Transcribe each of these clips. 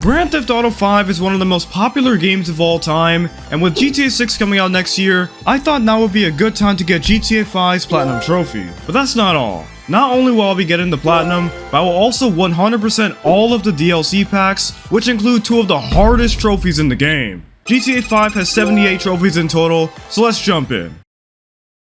Grand Theft Auto 5 is one of the most popular games of all time, and with GTA 6 coming out next year, I thought now would be a good time to get GTA 5's Platinum Trophy. But that's not all. Not only will I be getting the Platinum, but I will also 100% all of the DLC packs, which include 2 of the hardest trophies in the game. GTA 5 has 78 trophies in total, so let's jump in.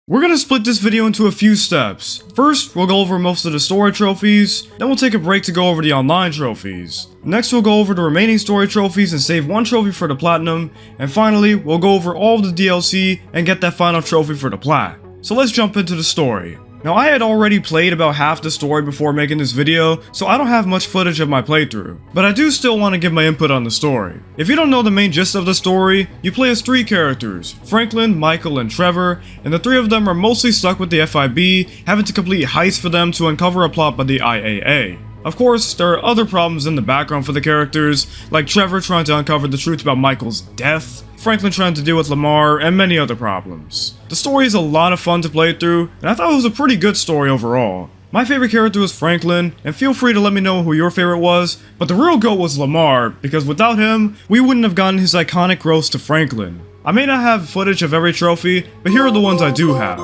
We're gonna split this video into a few steps. First, we'll go over most of the story trophies, then we'll take a break to go over the online trophies. Next, we'll go over the remaining story trophies and save 1 trophy for the Platinum, and finally, we'll go over all of the DLC and get that final trophy for the Plat. So let's jump into the story. Now, I had already played about half the story before making this video, so I don't have much footage of my playthrough, but I do still want to give my input on the story. If you don't know the main gist of the story, you play as 3 characters, Franklin, Michael, and Trevor, and the 3 of them are mostly stuck with the FIB, having to complete heists for them to uncover a plot by the IAA. Of course, there are other problems in the background for the characters, like Trevor trying to uncover the truth about Michael's death, Franklin trying to deal with Lamar, and many other problems. The story is a lot of fun to play through, and I thought it was a pretty good story overall. My favorite character was Franklin, and feel free to let me know who your favorite was, but the real GOAT was Lamar, because without him, we wouldn't have gotten his iconic roast to Franklin. I may not have footage of every trophy, but here are the ones I do have.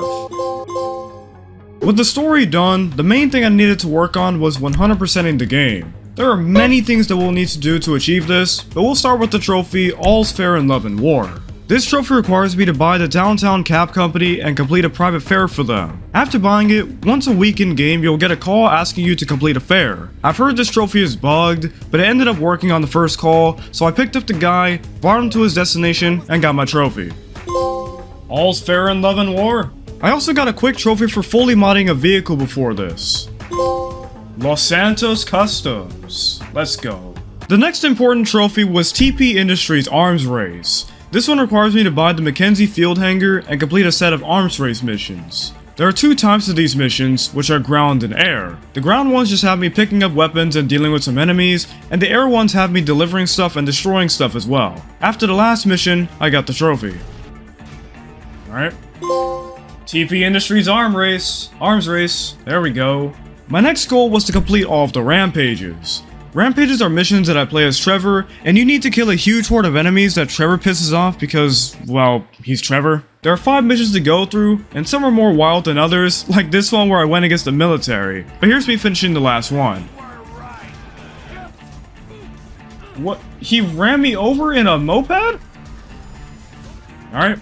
With the story done, the main thing I needed to work on was 100%ing the game. There are many things that we'll need to do to achieve this, but we'll start with the trophy All's Fair in Love and War. This trophy requires me to buy the downtown cab company and complete a private fare for them. After buying it, once a week in game you'll get a call asking you to complete a fare. I've heard this trophy is bugged, but it ended up working on the first call, so I picked up the guy, brought him to his destination, and got my trophy. All's Fair in Love and War? I also got a quick trophy for fully modding a vehicle before this. Los Santos Customs. Let's go. The next important trophy was TP Industries Arms Race. This one requires me to buy the Mackenzie Field Hangar and complete a set of arms race missions. There are 2 types of these missions, which are ground and air. The ground ones just have me picking up weapons and dealing with some enemies, and the air ones have me delivering stuff and destroying stuff as well. After the last mission, I got the trophy. Alright. TP Industries Arms Race, there we go. My next goal was to complete all of the rampages. Rampages are missions that I play as Trevor, and you need to kill a huge horde of enemies that Trevor pisses off because, well, he's Trevor. There are 5 missions to go through, and some are more wild than others, like this one where I went against the military, but here's me finishing the last one. What? He ran me over in a moped? Alright.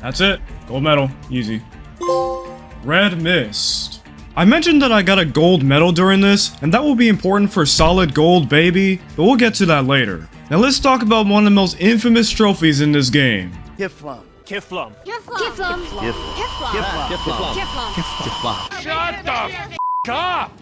That's it. Gold medal. Easy. Red Mist. I mentioned that I got a gold medal during this, and that will be important for solid gold, baby, but we'll get to that later. Now let's talk about one of the most infamous trophies in this game. Kiflum. Kiflum. Kiflum. Shut the f*** up!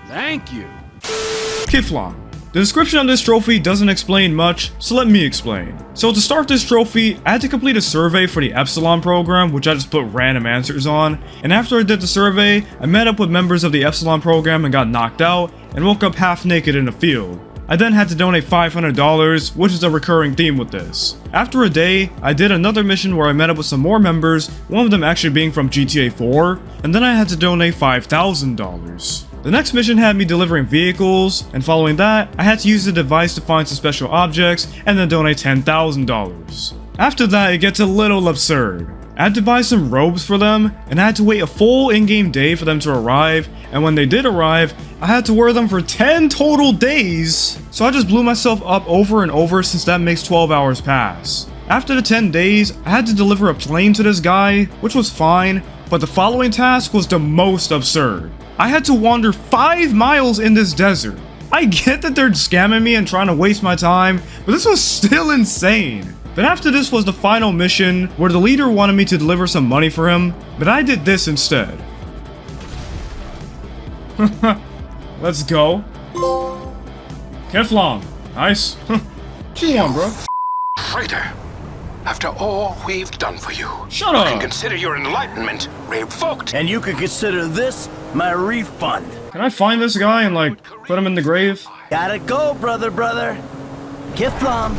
Thank you. Kiflum. The description of this trophy doesn't explain much, so let me explain. So to start this trophy, I had to complete a survey for the Epsilon program, which I just put random answers on, and after I did the survey, I met up with members of the Epsilon program and got knocked out, and woke up half naked in a field. I then had to donate $500, which is a recurring theme with this. After a day, I did another mission where I met up with some more members, one of them actually being from GTA 4, and then I had to donate $5,000. The next mission had me delivering vehicles, and following that, I had to use the device to find some special objects and then donate $10,000. After that, it gets a little absurd. I had to buy some robes for them, and I had to wait a full in-game day for them to arrive, and when they did arrive, I had to wear them for 10 total days! So I just blew myself up over and over since that makes 12 hours pass. After the 10 days, I had to deliver a plane to this guy, which was fine, but the following task was the most absurd. I had to wander 5 miles in this desert. I get that they're scamming me and trying to waste my time, but this was still insane. Then after this was the final mission, where the leader wanted me to deliver some money for him, but I did this instead. Let's go. Keflon. Nice. G1, bro. Traitor. After all we've done for you, Shut you up. can consider your enlightenment revoked. And you can consider this my refund. Can I find this guy and, like, put him in the grave? Gotta go, brother. Kiflum.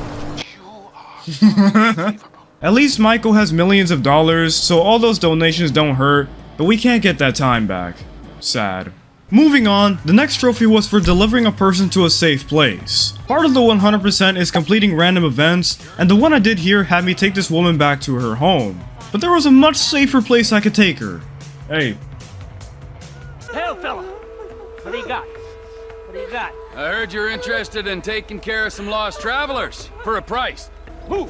At least Michael has millions of dollars, so all those donations don't hurt, but we can't get that time back. Sad. Moving on, the next trophy was for delivering a person to a safe place. Part of the 100% is completing random events, and the one I did here had me take this woman back to her home. But there was a much safer place I could take her. Hey. Hell, fella! What do you got? What do you got? I heard you're interested in taking care of some lost travelers for a price. Move!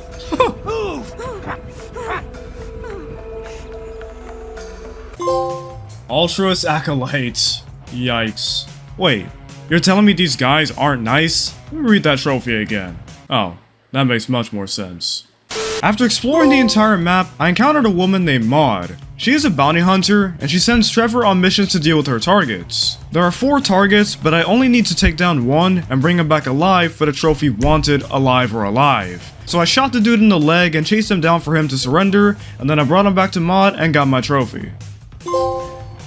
Move! Altruist Acolytes. Yikes. Wait, you're telling me these guys aren't nice? Let me read that trophy again. Oh, that makes much more sense. After exploring the entire map, I encountered a woman named Maud. She is a bounty hunter, and she sends Trevor on missions to deal with her targets. There are 4 targets, but I only need to take down 1 and bring him back alive for the trophy Wanted, Alive, or Alive. So I shot the dude in the leg and chased him down for him to surrender, and then I brought him back to Maud and got my trophy.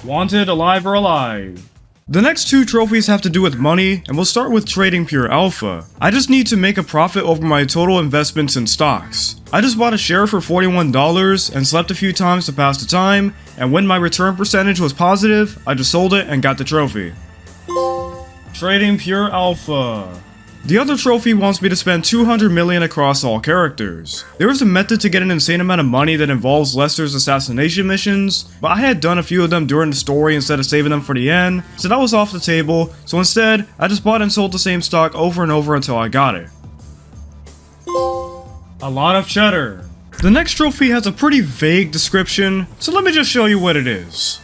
Wanted, Alive, or Alive. The next 2 trophies have to do with money, and we'll start with trading pure alpha. I just need to make a profit over my total investments in stocks. I just bought a share for $41 and slept a few times to pass the time, and when my return percentage was positive, I just sold it and got the trophy. Trading pure alpha. The other trophy wants me to spend 200 million across all characters. There is a method to get an insane amount of money that involves Lester's assassination missions, but I had done a few of them during the story instead of saving them for the end, so that was off the table, so instead, I just bought and sold the same stock over and over until I got it. A lot of cheddar. The next trophy has a pretty vague description, so let me just show you what it is.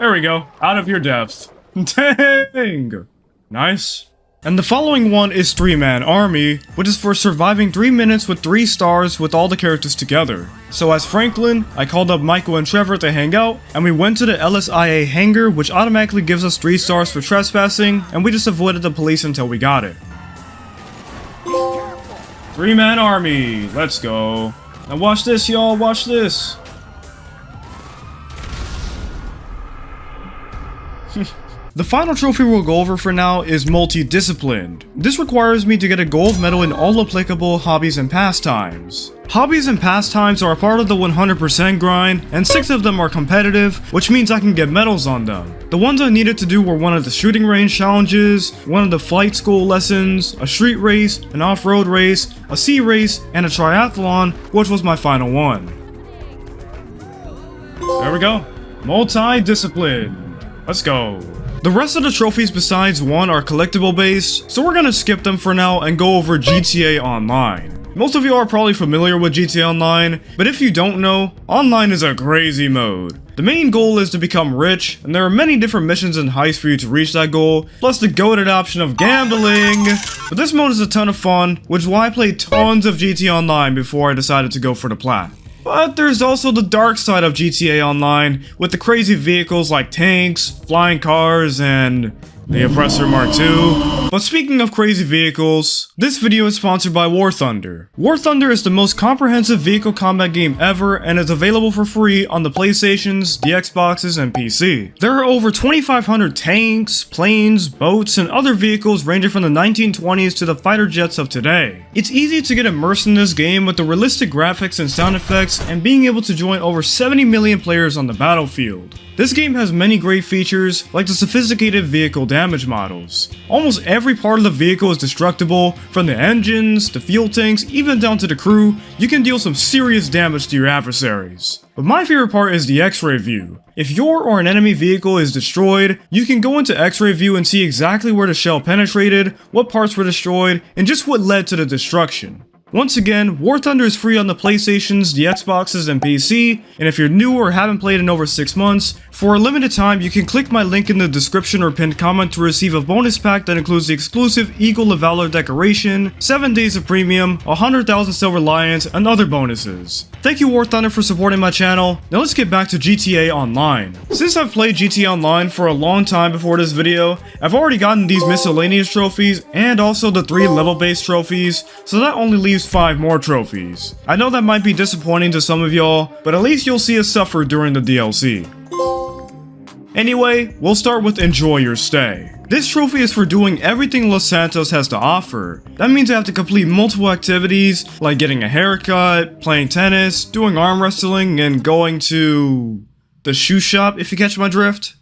There we go, out of your depth. Dang! Nice. And the following one is 3-Man Army, which is for surviving 3 minutes with 3 stars with all the characters together. So as Franklin, I called up Michael and Trevor to hang out, and we went to the LSIA hangar, which automatically gives us 3 stars for trespassing, and we just avoided the police until we got it. 3-Man Army, let's go. Now watch this, y'all, watch this. The final trophy we'll go over for now is multi-disciplined. This requires me to get a gold medal in all applicable hobbies and pastimes. Hobbies and pastimes are a part of the 100% grind, and 6 of them are competitive, which means I can get medals on them. The ones I needed to do were one of the shooting range challenges, one of the flight school lessons, a street race, an off-road race, a sea race, and a triathlon, which was my final one. There we go. Multi-discipline. Let's go. The rest of the trophies besides 1 are collectible based, so we're gonna skip them for now and go over GTA Online. Most of you are probably familiar with GTA Online, but if you don't know, Online is a crazy mode. The main goal is to become rich, and there are many different missions and heists for you to reach that goal, plus the goated option of gambling. But this mode is a ton of fun, which is why I played tons of GTA Online before I decided to go for the plat. But there's also the dark side of GTA Online, with the crazy vehicles like tanks, flying cars, and the Oppressor Mark II. But speaking of crazy vehicles, this video is sponsored by War Thunder. War Thunder is the most comprehensive vehicle combat game ever and is available for free on the PlayStations, the Xboxes, and PC. There are over 2,500 tanks, planes, boats, and other vehicles ranging from the 1920s to the fighter jets of today. It's easy to get immersed in this game with the realistic graphics and sound effects and being able to join over 70 million players on the battlefield. This game has many great features, like the sophisticated vehicle damage models. Almost every part of the vehicle is destructible, from the engines, the fuel tanks, even down to the crew. You can deal some serious damage to your adversaries. But my favorite part is the X-ray view. If your or an enemy vehicle is destroyed, you can go into X-ray view and see exactly where the shell penetrated, what parts were destroyed, and just what led to the destruction. Once again, War Thunder is free on the PlayStations, the Xboxes, and PC, and if you're new or haven't played in over 6 months, for a limited time you can click my link in the description or pinned comment to receive a bonus pack that includes the exclusive Eagle of Valor decoration, 7 days of premium, 100,000 silver lions, and other bonuses. Thank you War Thunder for supporting my channel. Now let's get back to GTA Online. Since I've played GTA Online for a long time before this video, I've already gotten these miscellaneous trophies and also the 3 level-based trophies, so that only leaves 5 more trophies. I know that might be disappointing to some of y'all, but at least you'll see us suffer during the DLC. Anyway, we'll start with Enjoy Your Stay. This trophy is for doing everything Los Santos has to offer. That means I have to complete multiple activities, like getting a haircut, playing tennis, doing arm wrestling, and going to the shoe shop, if you catch my drift.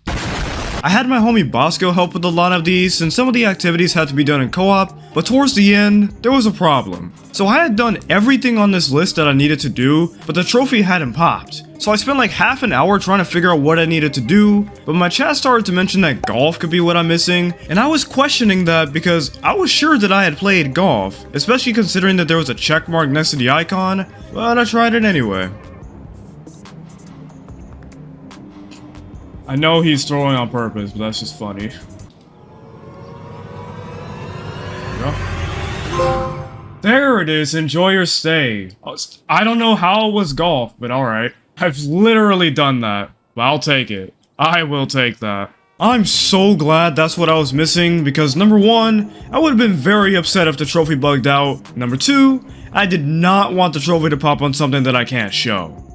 I had my homie Bosco help with a lot of these since some of the activities had to be done in co-op, but towards the end, there was a problem. So I had done everything on this list that I needed to do, but the trophy hadn't popped. So I spent like half an hour trying to figure out what I needed to do, but my chat started to mention that golf could be what I'm missing, and I was questioning that because I was sure that I had played golf, especially considering that there was a check mark next to the icon, but I tried it anyway. I know he's throwing on purpose, but that's just funny. There it is, enjoy your stay. I don't know how it was golf, but alright. I've literally done that, but I'll take it. I will take that. I'm so glad that's what I was missing, because number one, I would have been very upset if the trophy bugged out. Number two, I did not want the trophy to pop on something that I can't show.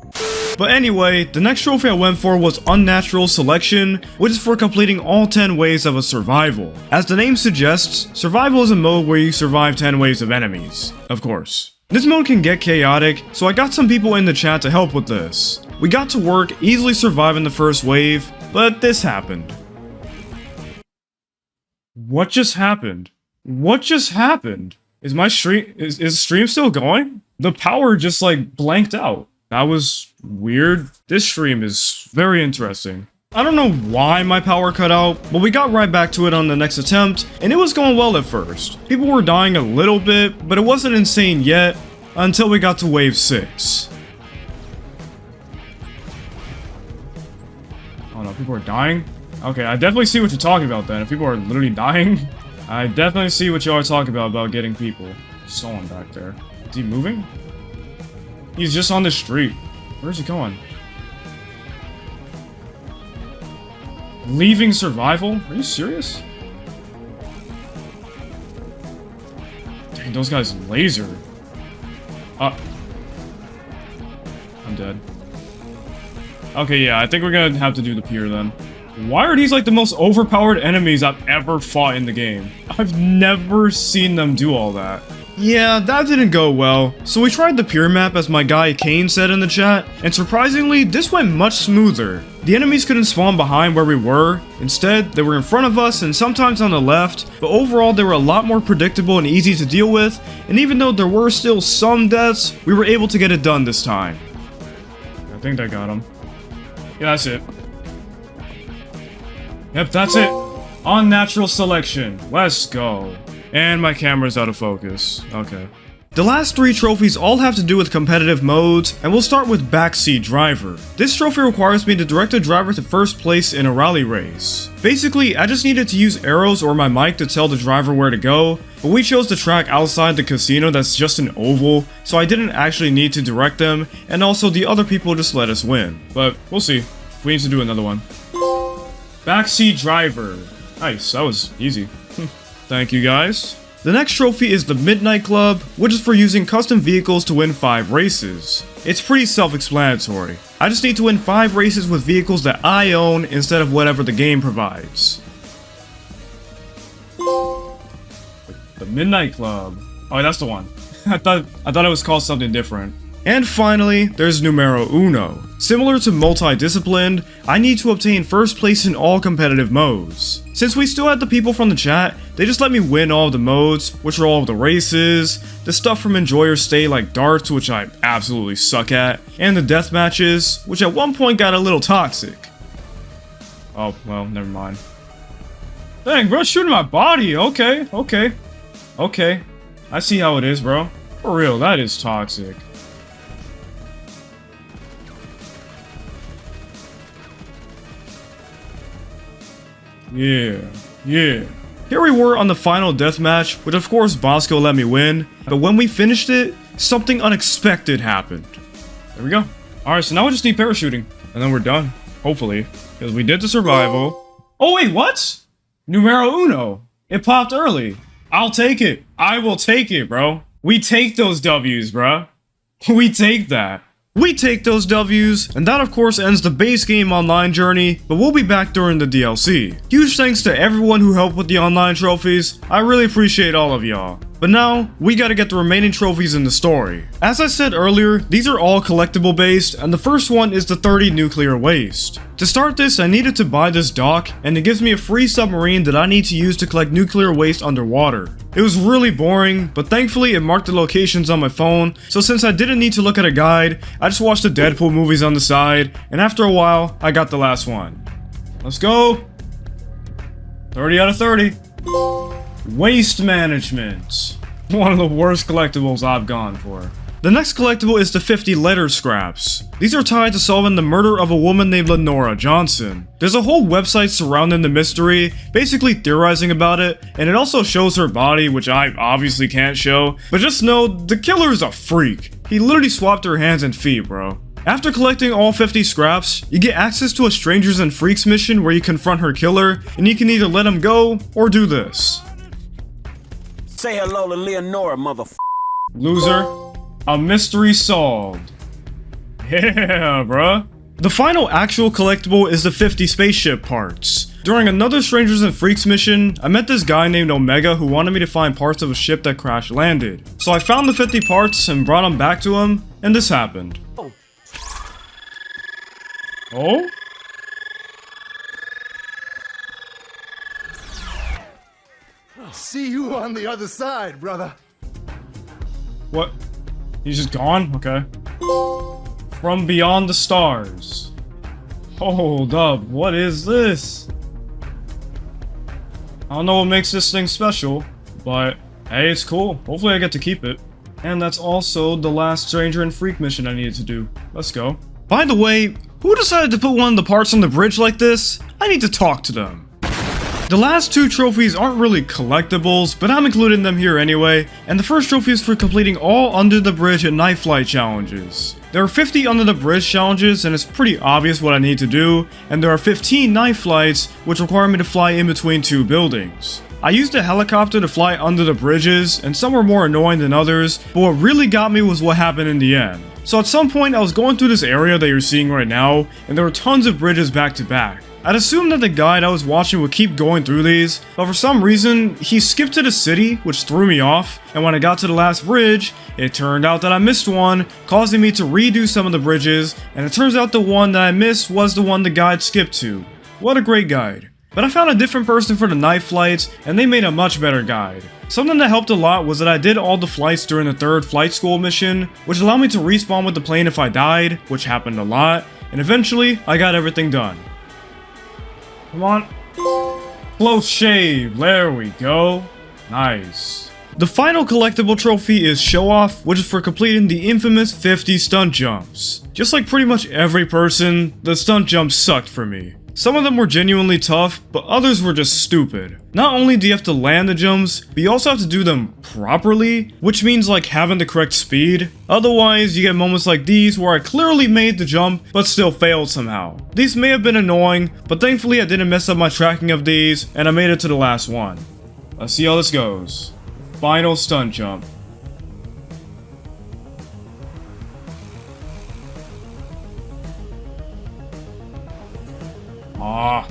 But anyway, the next trophy I went for was Unnatural Selection, which is for completing all 10 waves of a survival. As the name suggests, survival is a mode where you survive 10 waves of enemies, of course. This mode can get chaotic, so I got some people in the chat to help with this. We got to work easily surviving the first wave, but this happened. What just happened? What just happened? Is my stream, is stream still going? The power just like blanked out. That was weird. This stream is very interesting. I don't know why my power cut out, but we got right back to it on the next attempt, and it was going well at first. People were dying a little bit, but it wasn't insane yet, until we got to wave 6. Oh no, people are dying? Okay, I definitely see what you're talking about then. If people are literally dying, I definitely see what y'all are talking about getting people. Someone back there. Is he moving? He's just on the street. Where's he going? Leaving survival? Are you serious? Dang, those guys laser. I'm dead. Okay, yeah, I think we're gonna have to do the pier then. Why are these like the most overpowered enemies I've ever fought in the game? I've never seen them do all that. Yeah, that didn't go well. So we tried the pier map as my guy Kane said in the chat, and surprisingly, this went much smoother. The enemies couldn't spawn behind where we were. Instead, they were in front of us and sometimes on the left, but overall they were a lot more predictable and easy to deal with, and even though there were still some deaths, we were able to get it done this time. I think that got him. Yeah, that's it. Yep, that's it. Unnatural Selection. Let's go. And my camera's out of focus. Okay. The last 3 trophies all have to do with competitive modes, and we'll start with Backseat Driver. This trophy requires me to direct a driver to first place in a rally race. Basically, I just needed to use arrows or my mic to tell the driver where to go, but we chose the track outside the casino that's just an oval, so I didn't actually need to direct them, and also the other people just let us win. But we'll see. We need to do another one. Backseat Driver. Nice, that was easy. Thank you guys. The next trophy is the Midnight Club, which is for using custom vehicles to win 5 races. It's pretty self-explanatory. I just need to win 5 races with vehicles that I own instead of whatever the game provides. The Midnight Club. Oh, that's the one. I thought it was called something different. And finally, there's Numero Uno. Similar to Multi-Disciplined, I need to obtain first place in all competitive modes. Since we still had the people from the chat, they just let me win all of the modes, which are all of the races, the stuff from Enjoy Your Stay like darts, which I absolutely suck at, and the death matches, which at one point got a little toxic. Oh, well, never mind. Dang, bro, shooting my body. Okay. I see how it is, bro. For real, that is toxic. Yeah. Here we were on the final deathmatch, which of course Bosco let me win, but when we finished it, something unexpected happened. There we go. Alright, so now we just need parachuting, and then we're done. Hopefully. Because we did the survival. Oh wait, what? Numero Uno. It popped early. I'll take it. I will take it, bro. We take those W's, bro. We take that. We take those W's, and that of course ends the base game online journey, but we'll be back during the DLC. Huge thanks to everyone who helped with the online trophies, I really appreciate all of y'all. But now, we gotta get the remaining trophies in the story. As I said earlier, these are all collectible based, and the first one is the 30 nuclear waste. To start this, I needed to buy this dock, and it gives me a free submarine that I need to use to collect nuclear waste underwater. It was really boring, but thankfully it marked the locations on my phone, so since I didn't need to look at a guide, I just watched the Deadpool movies on the side, and after a while, I got the last one. Let's go! 30 out of 30. Waste management. One of the worst collectibles I've gone for. The next collectible is the 50 letter scraps. These are tied to solving the murder of a woman named Lenora Johnson. There's a whole website surrounding the mystery, basically theorizing about it, and it also shows her body, which I obviously can't show, but just know the killer is a freak. He literally swapped her hands and feet, bro. After collecting all 50 scraps, you get access to a Strangers and Freaks mission where you confront her killer, and you can either let him go, or do this. Say hello to Leonora, motherfucker. Loser. A mystery solved. Yeah, bruh. The final actual collectible is the 50 spaceship parts. During another Strangers and Freaks mission, I met this guy named Omega who wanted me to find parts of a ship that crash landed. So I found the 50 parts and brought them back to him, and this happened. Oh? See you on the other side, brother. What? He's just gone? Okay. From Beyond the Stars. Hold up, what is this? I don't know what makes this thing special, but hey, it's cool. Hopefully I get to keep it. And that's also the last Stranger and Freak mission I needed to do. Let's go. By the way, who decided to put one of the parts on the bridge like this? I need to talk to them. The last two trophies aren't really collectibles, but I'm including them here anyway, and the first trophy is for completing all Under the Bridge and Night Flight challenges. There are 50 Under the Bridge challenges, and it's pretty obvious what I need to do, and there are 15 night flights, which require me to fly in between two buildings. I used a helicopter to fly under the bridges, and some were more annoying than others, but what really got me was what happened in the end. So at some point I was going through this area that you're seeing right now, and there were tons of bridges back to back. I'd assumed that the guide I was watching would keep going through these, but for some reason, he skipped to the city, which threw me off, and when I got to the last bridge, it turned out that I missed one, causing me to redo some of the bridges, and it turns out the one that I missed was the one the guide skipped to. What a great guide. But I found a different person for the night flights, and they made a much better guide. Something that helped a lot was that I did all the flights during the third flight school mission, which allowed me to respawn with the plane if I died, which happened a lot, and eventually, I got everything done. Come on. Close shave. There we go. Nice. The final collectible trophy is Show Off, which is for completing the infamous 50 stunt jumps. Just like pretty much every person, the stunt jumps sucked for me. Some of them were genuinely tough, but others were just stupid. Not only do you have to land the jumps, but you also have to do them properly, which means like having the correct speed. Otherwise, you get moments like these where I clearly made the jump, but still failed somehow. These may have been annoying, but thankfully I didn't mess up my tracking of these, and I made it to the last one. Let's see how this goes. Final stunt jump. Ah.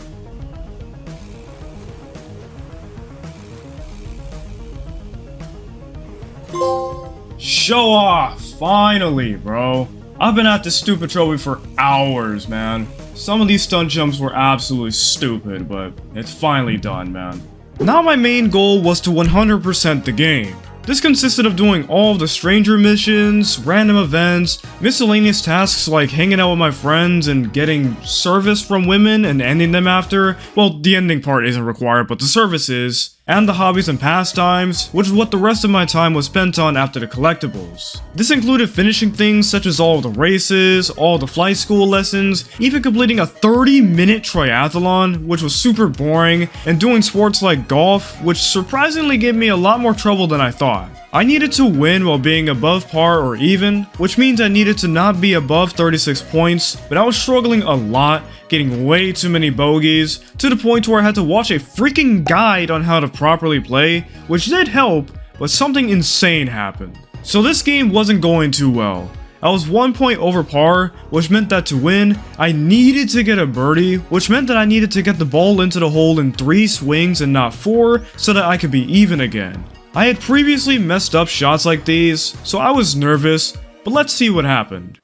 Show off! Finally, bro. I've been at this stupid trophy for hours, man. Some of these stunt jumps were absolutely stupid, but it's finally done, man. Now my main goal was to 100% the game. This consisted of doing all of the stranger missions, random events, miscellaneous tasks like hanging out with my friends and getting service from women and ending them after. Well, the ending part isn't required, but the service is. And the hobbies and pastimes, which is what the rest of my time was spent on after the collectibles. This included finishing things such as all of the races, all the flight school lessons, even completing a 30-minute triathlon, which was super boring, and doing sports like golf, which surprisingly gave me a lot more trouble than I thought. I needed to win while being above par or even, which means I needed to not be above 36 points, but I was struggling a lot, getting way too many bogeys, to the point where I had to watch a freaking guide on how to properly play, which did help, but something insane happened. So this game wasn't going too well. I was 1 point over par, which meant that to win, I needed to get a birdie, which meant that I needed to get the ball into the hole in 3 swings and not 4 so that I could be even again. I had previously messed up shots like these, so I was nervous, but let's see what happened.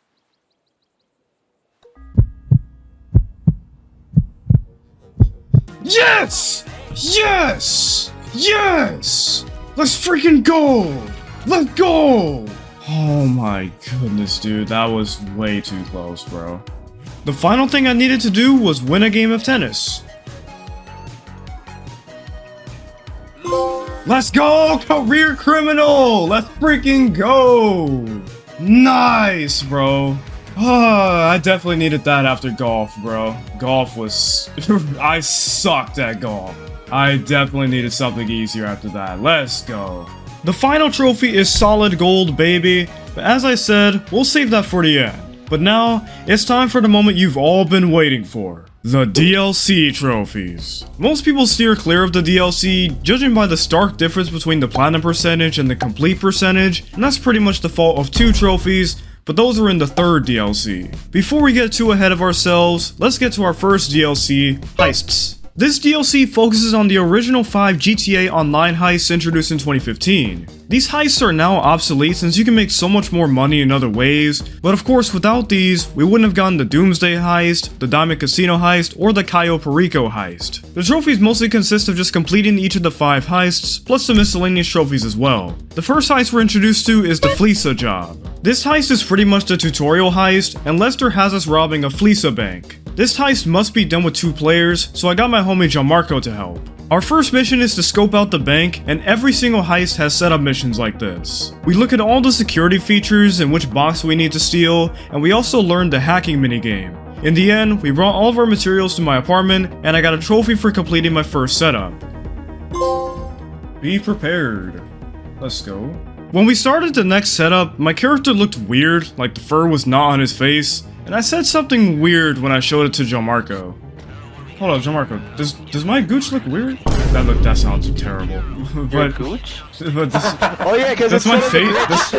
Yes! Yes! Yes! Let's freaking go! Let's go! Oh my goodness, dude, that was way too close, bro. The final thing I needed to do was win a game of tennis. Let's go, career criminal! Let's freaking go! Nice, bro. I definitely needed that after golf, bro. Golf was... I sucked at golf. I definitely needed something easier after that. Let's go. The final trophy is solid gold, baby. But as I said, we'll save that for the end. But now, it's time for the moment you've all been waiting for. The DLC trophies. Most people steer clear of the DLC, judging by the stark difference between the platinum percentage and the complete percentage, and that's pretty much the fault of 2 trophies, but those are in the 3rd DLC. Before we get too ahead of ourselves, let's get to our first DLC, Heists. This DLC focuses on the original 5 GTA Online heists introduced in 2015. These heists are now obsolete since you can make so much more money in other ways, but of course without these, we wouldn't have gotten the Doomsday Heist, the Diamond Casino Heist, or the Cayo Perico Heist. The trophies mostly consist of just completing each of the 5 heists, plus some miscellaneous trophies as well. The first heist we're introduced to is the Fleesa job. This heist is pretty much the tutorial heist, and Lester has us robbing a Fleesa bank. This heist must be done with 2 players, so I got my homie Gianmarco to help. Our first mission is to scope out the bank, and every single heist has setup missions like this. We look at all the security features and which box we need to steal, and we also learn the hacking minigame. In the end, we brought all of our materials to my apartment, and I got a trophy for completing my first setup. Be prepared. Let's go. When we started the next setup, my character looked weird, like the fur was not on his face, and I said something weird when I showed it to Gianmarco. Hold up, Gianmarco, does my gooch look weird? That sounds terrible. But Gooch? but this, Oh yeah, because does my face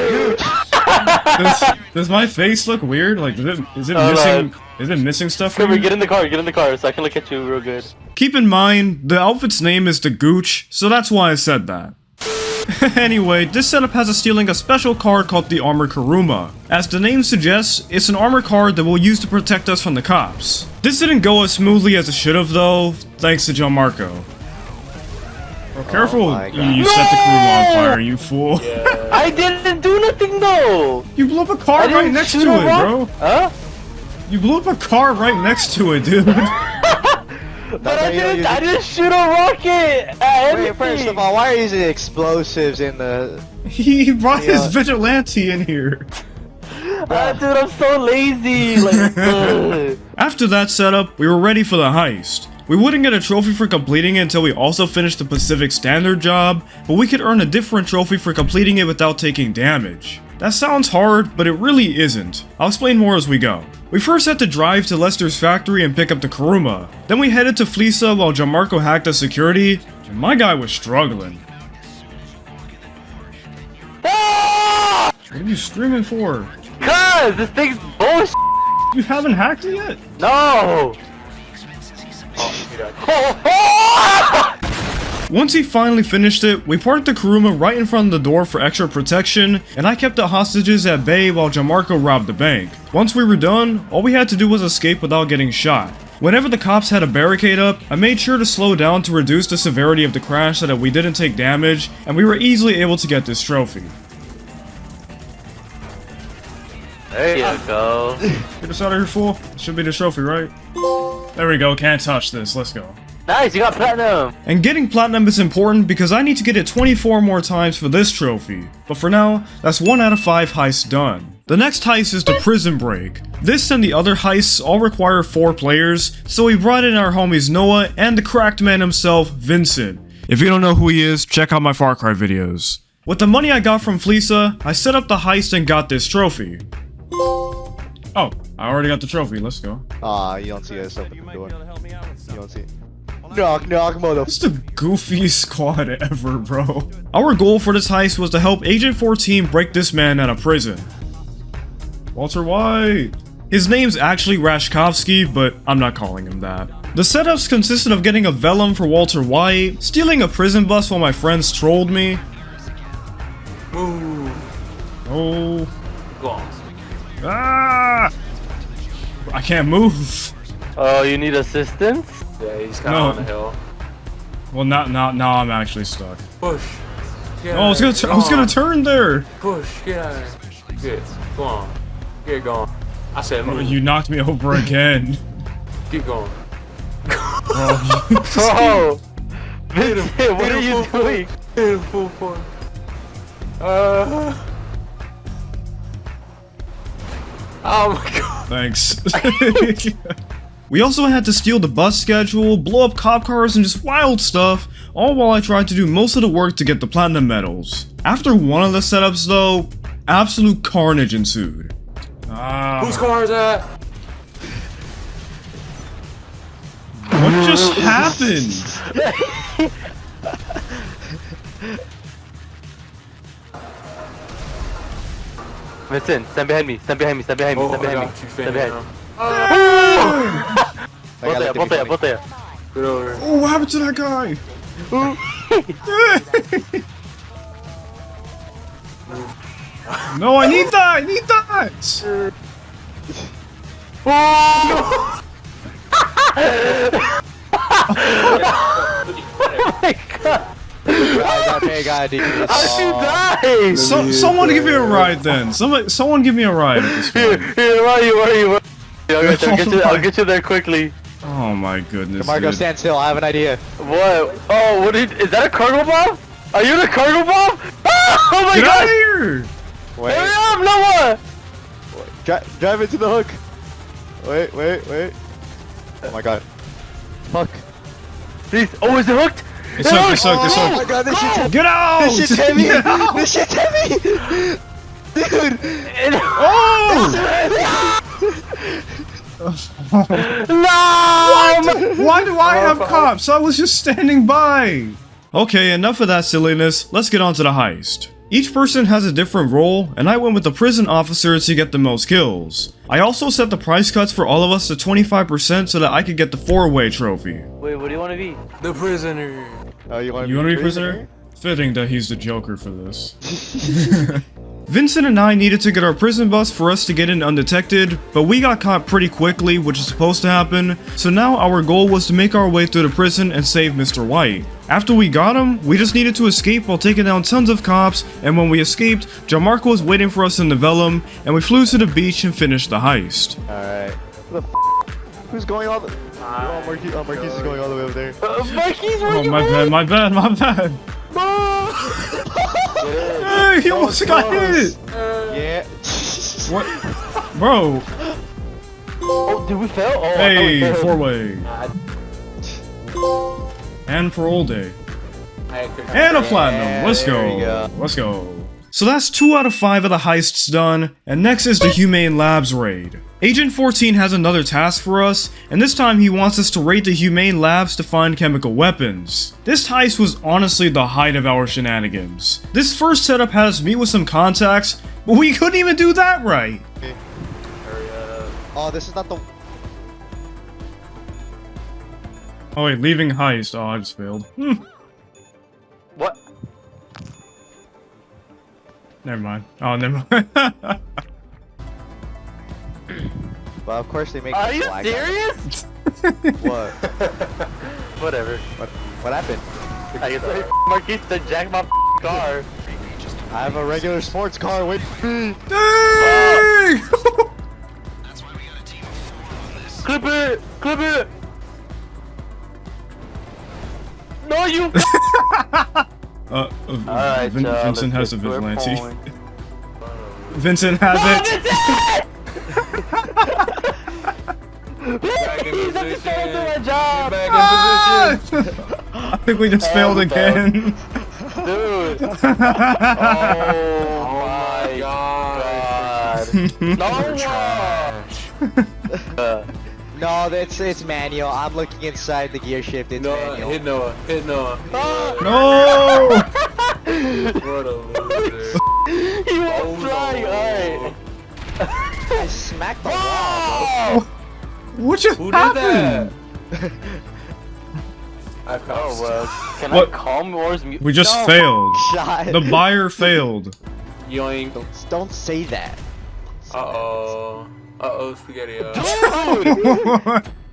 does my face look weird? Like is it missing stuff? Come from here, me? get in the car so I can look at you real good. Keep in mind, the outfit's name is the Gooch, so that's why I said that. Anyway, this setup has us stealing a special card called the Armored Kuruma. As the name suggests, it's an armor card that we'll use to protect us from the cops. This didn't go as smoothly as it should have though, thanks to Gianmarco. Bro, careful, you set the Kuruma on fire, you fool. Yeah. I didn't do nothing though! You blew up a car right next to it, bro. Huh? You blew up a car right next to it, dude. But I didn't shoot a rocket at anything! Wait, first of all, why are you using explosives in the... He brought his vigilante in here. Dude, I'm so lazy! Like, After that setup, we were ready for the heist. We wouldn't get a trophy for completing it until we also finished the Pacific Standard job, but we could earn a different trophy for completing it without taking damage. That sounds hard, but it really isn't. I'll explain more as we go. We first had to drive to Lester's factory and pick up the Kuruma. Then we headed to Fleesa while Gianmarco hacked the security, and my guy was struggling. What are you screaming for? Cuz, this thing's bullshit! You haven't hacked it yet? No! Once he finally finished it, we parked the Kuruma right in front of the door for extra protection, and I kept the hostages at bay while Gianmarco robbed the bank. Once we were done, all we had to do was escape without getting shot. Whenever the cops had a barricade up, I made sure to slow down to reduce the severity of the crash so that we didn't take damage, and we were easily able to get this trophy. There you go. Get us out of here, fool. Should be the trophy, right? There we go, can't touch this, let's go. Nice, you got platinum! And getting platinum is important because I need to get it 24 more times for this trophy. But for now, that's 1 out of 5 heists done. The next heist is the prison break. This and the other heists all require 4 players, so we brought in our homies Noah and the cracked man himself, Vincent. If you don't know who he is, check out my Far Cry videos. With the money I got from Fleesa, I set up the heist and got this trophy. Oh, I already got the trophy, let's go. You don't see us open the door. You don't see it. Knock, knock, mother. This is the goofiest squad ever, bro. Our goal for this heist was to help Agent 14 break this man out of prison. Walter White. His name's actually Rashkovsky, but I'm not calling him that. The setups consisted of getting a Vellum for Walter White, stealing a prison bus while my friends trolled me. Move. Oh. Go on. Ah! I can't move. Oh, you need assistance? Yeah, he's kind of on the hill. Well, now I'm actually stuck. Push. Get Oh, I was gonna turn there. Push. Get out of there. Good. Go on. Get going. I said Oh, move. you knocked me over again. Keep going. Bro! Vincent, what are you doing? Hit him full force. Oh my god. Thanks. We also had to steal the bus schedule, blow up cop cars, and just wild stuff, all while I tried to do most of the work to get the platinum medals. After one of the setups though, absolute carnage ensued. Whose car is that? What just happened? Vincent, stand behind me, stand behind me, stand behind me, stand behind me. Stand behind me. Both there. Get over. Oh, what happened to that guy? No, I need that! I need that! How'd you die? Someone give me a ride then. Someone give me a ride at this point. Here, where are you? I'll get you there quickly. Oh my goodness. Marco, dude. stand still. I have an idea. What? Oh, is that a cargo bomb? Are you the cargo bomb? Ah, oh my Get out god! of here! Wait. Hurry up, Noah! Drive into the hook. Wait. Oh my god. Fuck. Please. Oh, is it hooked? It's hooked, it's hooked, it's Oh hooked. my god, this shit's heavy. Get out! This shit's heavy. Get out! This shit's heavy. Dude. Oh! No! Why do I have cops? I was just standing by. Okay, enough of that silliness. Let's get on to the heist. Each person has a different role, and I went with the prison officer to get the most kills. I also set the price cuts for all of us to 25% so that I could get the 4-way trophy. Wait, what do you want to be? The prisoner. Oh, you want You wanna be prisoner? Fitting that he's the Joker for this. Vincent and I needed to get our prison bus for us to get in undetected, but we got caught pretty quickly, which is supposed to happen, so now our goal was to make our way through the prison and save Mr. White. After we got him, we just needed to escape while taking down tons of cops, and when we escaped, Gianmarco was waiting for us in the Vellum, and we flew to the beach and finished the heist. Alright. Who's going all the... Oh, Marquise is going all the way over there. Marquise, where Oh, you my bad. Hey, he almost got hit! Yeah. What? Bro! Oh, did we fail? Oh, Hey, I thought we failed. 4-way. And parole day. I couldn't- And a platinum. Let's there we go. go. Let's go. So that's 2 out of 5 of the heists done, and next is the Humane Labs raid. Agent 14 has another task for us, and this time he wants us to raid the Humane Labs to find chemical weapons. This heist was honestly the height of our shenanigans. This first setup had us meet with some contacts, but we couldn't even do that right. Oh, this is not the... Oh wait, leaving heist. Oh, I just failed. What? Never mind. Oh, never mind. Well, of course they make Are the you flag serious? What? Whatever. What happened? I guess Marquise to jack my car. I have a regular sports car. Wait for me. Dang! Clip it! Clip it! No, you! Alright, Vincent has a let's get to our vigilante. point. Vincent has it. Back in He's position. doing my job! Back in position. I think we just failed again. Dude! Oh my god! No! No, it's manual. I'm looking inside the gear shift. It's Noah, manual. hit Noah. Hit Noah. No! What a loser. He was trying, alright. I smacked the wall, What just Who happened? did that? Oh well. Can What? I calm Wars? We just failed. Shot. The buyer failed. Yoink. Don't say that. Uh-oh. Uh-oh, spaghetti.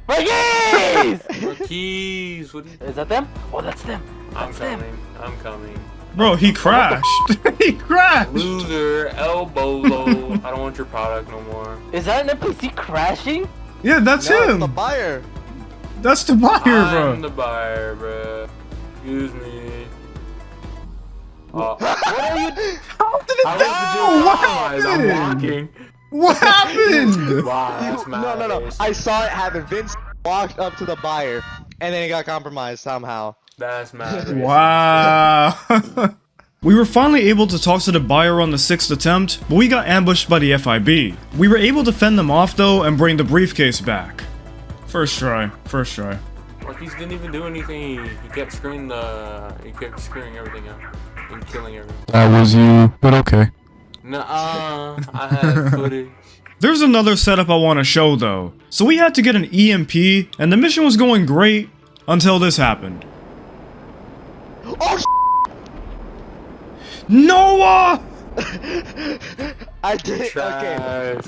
Marquise! Keys. What Is that them? Oh, that's them. I'm coming. I'm coming. Bro, he crashed. He crashed. Loser, elbow low. I don't want your product no more. Is that an NPC crashing? Yeah, that's No, him. the buyer. That's the buyer, I'm bro. the buyer, bro. Excuse me. What are you? How did it What What I'm happened? walking. What happened? Wow, that's No. I saw it happen. Vince walked up to the buyer, and then he got compromised somehow. That's mad. Wow. We were finally able to talk to the buyer on the 6th attempt, but we got ambushed by the FIB. We were able to fend them off though and bring the briefcase back. First try. Marquise didn't even do anything. He kept screwing everything up and killing everything. That was you, but okay. Nuh-uh. I had footage. There's another setup I want to show though. So we had to get an EMP, and the mission was going great until this happened. Oh, Noah! I did it. Okay.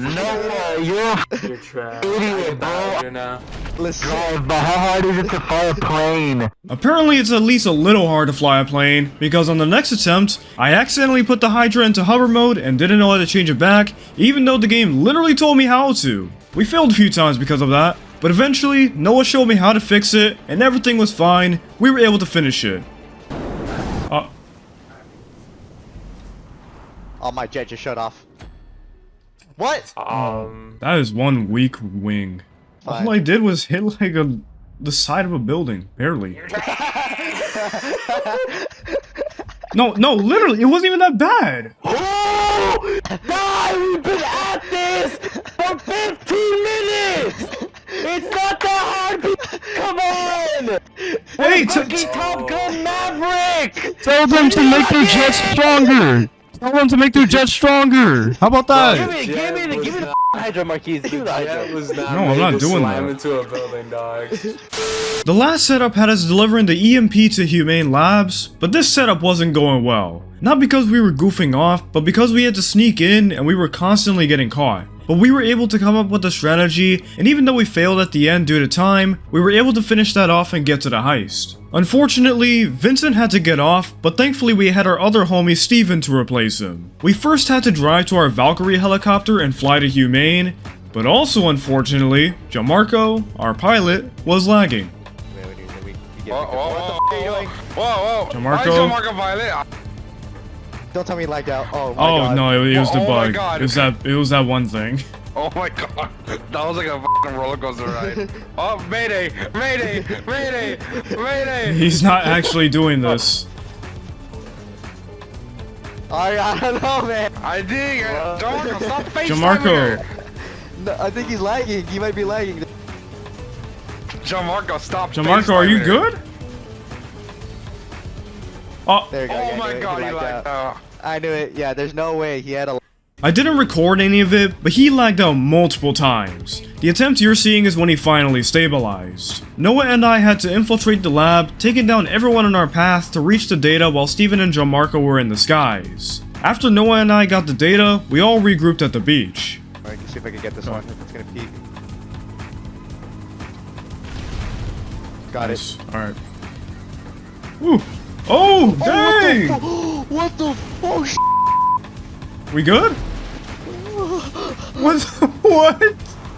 You're trash. Idiot, bro. Now. Listen. But how hard is it to fly a plane? Apparently it's at least a little hard to fly a plane, because on the next attempt, I accidentally put the Hydra into hover mode and didn't know how to change it back, even though the game literally told me how to. We failed a few times because of that, but eventually, Noah showed me how to fix it, and everything was fine. We were able to finish it. Oh, my jet just shut off. What? That is one weak wing. Fine. All I did was hit like the side of a building, barely. No, literally, it wasn't even that bad. Oh! God, we've been at this for 15 minutes! It's not that hard, come on! Hey, Fucking Top Gun Maverick! tell them to make their jets stronger. Tell them to make their jets stronger. How about that? Give me the Hydra, Marquise. Give me the Hydra. That was not No, I'm made not to doing slam that. into a building, dog. The last setup had us delivering the EMP to Humane Labs, but this setup wasn't going well. Not because we were goofing off, but because we had to sneak in and we were constantly getting caught. But we were able to come up with a strategy, and even though we failed at the end due to time, we were able to finish that off and get to the heist. Unfortunately, Vincent had to get off, but thankfully we had our other homie Steven to replace him. We first had to drive to our Valkyrie helicopter and fly to Humane, but also unfortunately, Gianmarco, our pilot, was lagging. Whoa. Gianmarco? Don't tell me he lagged out. Oh, my Oh God. no, it was the Oh my bug. God. It was that one thing. Oh my god, that was like a fucking roller coaster ride. Oh, mayday, mayday, mayday, mayday. He's not actually doing this. I don't know, man. I dig it. Don't stop FaceTiming Gianmarco. her. No, I think he's lagging. He might be lagging. Gianmarco, stop. Gianmarco, are you FaceTiming her. good? Oh, There you go. Oh yeah, I my knew it. god, he lagged lagged out. out. I knew it. Yeah, there's no way he had a. I didn't record any of it, but he lagged out multiple times. The attempt you're seeing is when he finally stabilized. Noah and I had to infiltrate the lab, taking down everyone in our path to reach the data while Steven and Gianmarco were in the skies. After Noah and I got the data, we all regrouped at the beach. Alright, let's see if I can get this one. It's gonna peek. Got it. Alright. Woo! Oh, dang! What the? Oh, We good? What?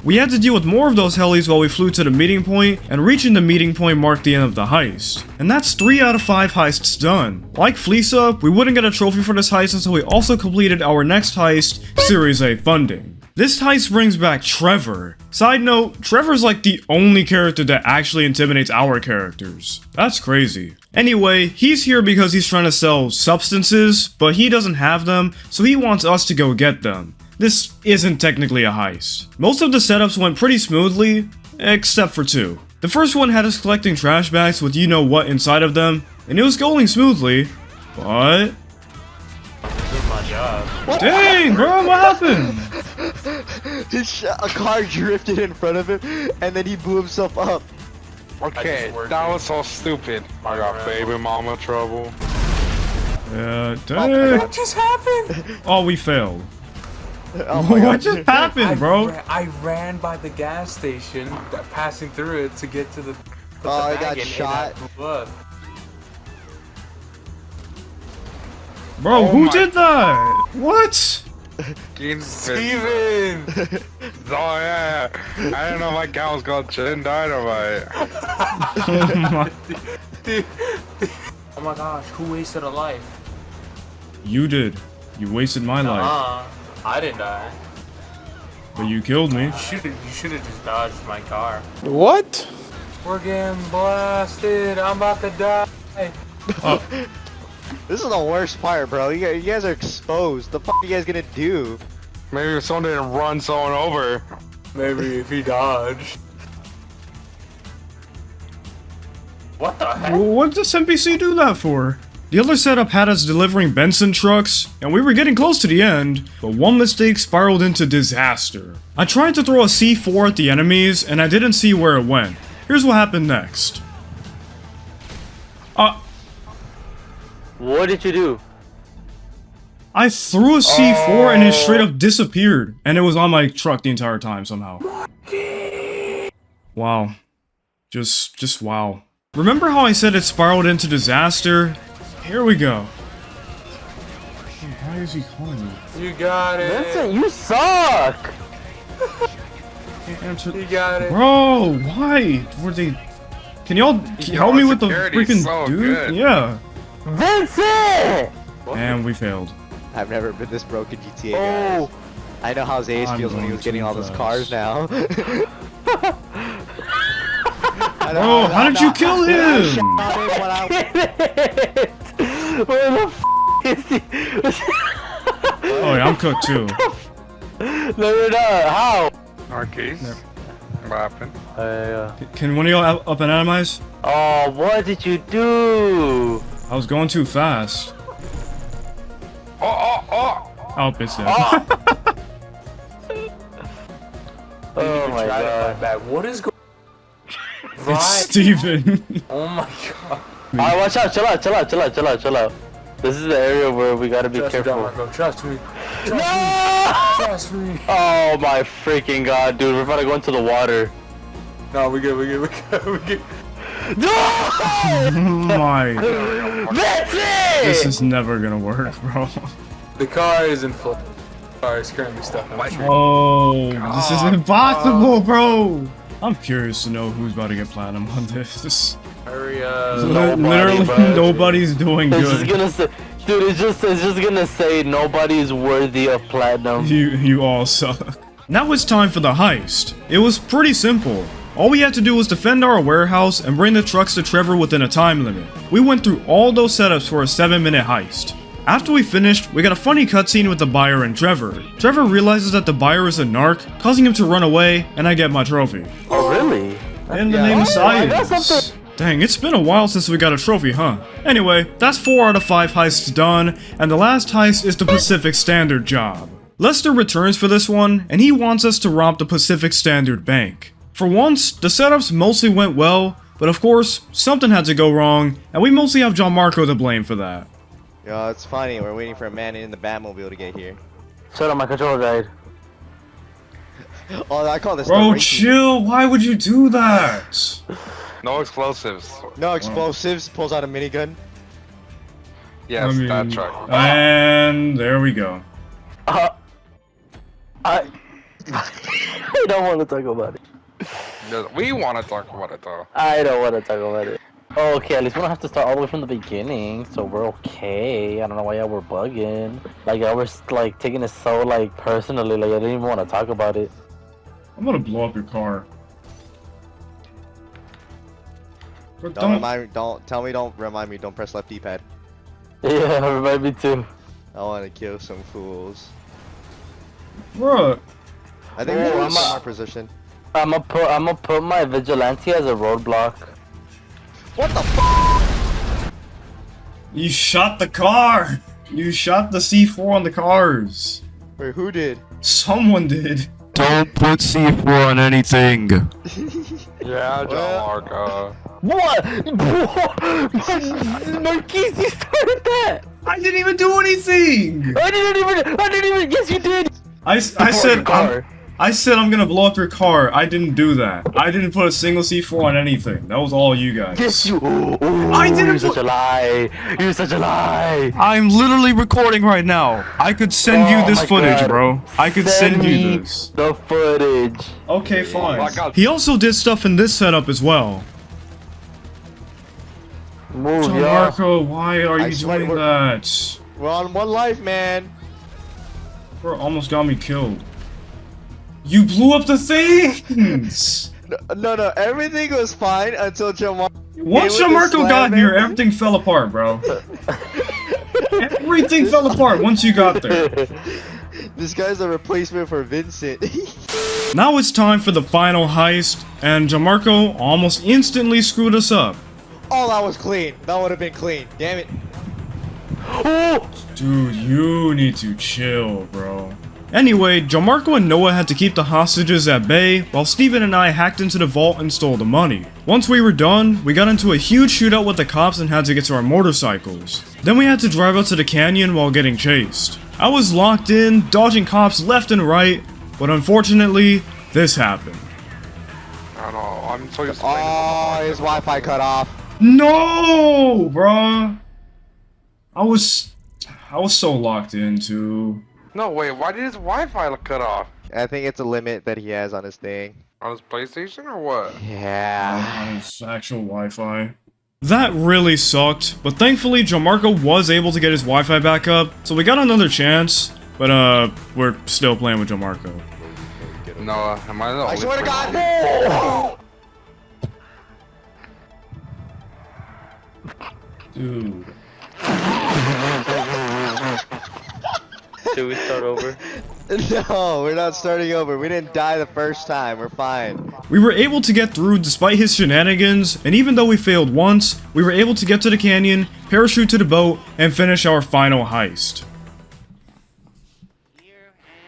We had to deal with more of those helis while we flew to the meeting point, and reaching the meeting point marked the end of the heist. And that's 3 out of 5 heists done. Like Fleesa, we wouldn't get a trophy for this heist until we also completed our next heist, Series A funding. This heist brings back Trevor. Side note, Trevor's like the only character that actually intimidates our characters. That's crazy. Anyway, he's here because he's trying to sell substances, but he doesn't have them, so he wants us to go get them. This isn't technically a heist. Most of the setups went pretty smoothly, except for 2. The first one had us collecting trash bags with you know what inside of them, and it was going smoothly, but... This is my job. Dang, bro, what happened? A car drifted in front of him, and then he blew himself up. Okay, that was so stupid. I got baby mama trouble. Dang. What just happened? Oh, we failed. Oh my What god. just happened, bro? I ran by the gas station, passing through it to get to the. Oh, I got shot. Bro, Oh who my- did that? What? Steven! Oh yeah, I didn't know my cow was called Chin Dynamite. Oh my gosh, who wasted a life? You did. You wasted my life. I didn't die. But you killed me. You should have just dodged my car. What? We're getting blasted. I'm about to die. This is the worst part, bro. You guys are exposed. The fuck are you guys gonna do? Maybe if someone didn't run someone over. Maybe if he dodged. What the heck? What does NPC do that for? The other setup had us delivering Benson trucks, and we were getting close to the end, but one mistake spiraled into disaster. I tried to throw a C4 at the enemies, and I didn't see where it went. Here's what happened next. What did you do? I threw a C4 and it straight up disappeared, and it was on my truck the entire time somehow. Wow. Just wow. Remember how I said it spiraled into disaster? Here we go. Why is he calling me? You got it. Vincent, you suck! Can't answer. You got it. Bro, why? Were they? Can y'all help me with the security's freaking so dude? good. Yeah. Vincent! And we failed. I've never been this broke in GTA, guys. Oh, I know how Zaze I'm feels when he going was getting too all those fast. cars now. Bro, how did you kill him? where the f is he? Oh yeah, I'm cooked too. No, you're not. How? Arcades. What happened? Can one of y'all up and animize? Oh, what did you do? I was going too fast. Oh! Oh, it's dead. Oh my god. What is going It's Steven. Oh my god. Alright, watch out. Chill out. This is the area where we gotta be Trust me, careful. Marco. Trust me. No! Trust me. Oh my freaking god, dude. We're about to go into the water. No, we good. No! My. Vincent! This is never gonna work, bro. The car is in flood. The car is currently stuck in the tree. Oh, this is impossible, bro. I'm curious to know who's about to get platinum on this. Hurry up. Literally, bro. nobody's doing It's just good. gonna say, dude. It's just gonna say nobody's worthy of platinum. You all suck. Now it's time for the heist. It was pretty simple. All we had to do was defend our warehouse and bring the trucks to Trevor within a time limit. We went through all those setups for a 7-minute heist. After we finished, we got a funny cutscene with the buyer and Trevor. Trevor realizes that the buyer is a narc, causing him to run away, and I get my trophy. Oh really? In the name of I got science. something. Dang, it's been a while since we got a trophy, huh? Anyway, that's 4 out of 5 heists done, and the last heist is the Pacific Standard job. Lester returns for this one, and he wants us to rob the Pacific Standard Bank. For once, the setups mostly went well, but of course, something had to go wrong, and we mostly have John Marco to blame for that. Yo, it's funny. We're waiting for a man in the Batmobile to get here. Shut up, my controller died. Oh, I call this Bro, the racing. chill, why would you do that? No explosives. No explosives. Pulls out a minigun. Yes, that truck. And there we go. I don't want to talk about it. We want to talk about it though. I don't want to talk about it. Okay, at least we don't have to start all the way from the beginning, so we're okay. I don't know why y'all were bugging. Like, y'all were, like, taking it so, like, personally, like, I didn't even want to talk about it. I'm gonna blow up your car. But Don't remind me. Don't remind me. Don't press left D-pad. Yeah, remind me too. I want to kill some fools. Bruh. I think Oh, we're in I'm our position. I'ma put my vigilante as a roadblock. What the f? You shot the car! You shot the C4 on the cars! Wait, who did? Someone did. Don't put C4 on anything. Yeah, Marco. What? Marquise, you started that! I didn't even do anything! I didn't even, yes you did! I said I'm gonna blow up your car. I didn't do that. I didn't put a single C4 on anything. That was all you guys. Yes you, I didn't you're such a lie! You're such a lie! I'm literally recording right now. I could send you this my footage, God. bro. I could send you this. The footage. Okay, fine. my God. He also did stuff in this setup as well. Move, So yo. Marco, why are you swear doing we're- that? We're on one life, man. Bro, almost got me killed. You blew up the things! No, everything was fine until Jamarco. Once Jamarco got here, everything fell apart, bro. Everything fell apart once you got there. This guy's a replacement for Vincent. Now it's time for the final heist, and Jamarco almost instantly screwed us up. Oh, that was clean. That would have been clean. Damn it. Dude, you need to chill, bro. Anyway, Jamarco and Noah had to keep the hostages at bay, while Steven and I hacked into the vault and stole the money. Once we were done, we got into a huge shootout with the cops and had to get to our motorcycles. Then we had to drive out to the canyon while getting chased. I was locked in, dodging cops left and right, but unfortunately, this happened. I don't know. I'm so used to Oh, his Wi-Fi cut off. No, bruh. I was so locked in too. No, wait, why did his Wi-Fi cut off? I think it's a limit that he has on his thing. On his PlayStation or what? Yeah. On his actual Wi-Fi. That really sucked, but thankfully Jamarco was able to get his Wi-Fi back up, so we got another chance, but we're still playing with Jamarco. No, am I the only I swear to person? God. Dude. Should we start over? No, we're not starting over. We didn't die the first time. We're fine. We were able to get through despite his shenanigans, and even though we failed once, we were able to get to the canyon, parachute to the boat, and finish our final heist.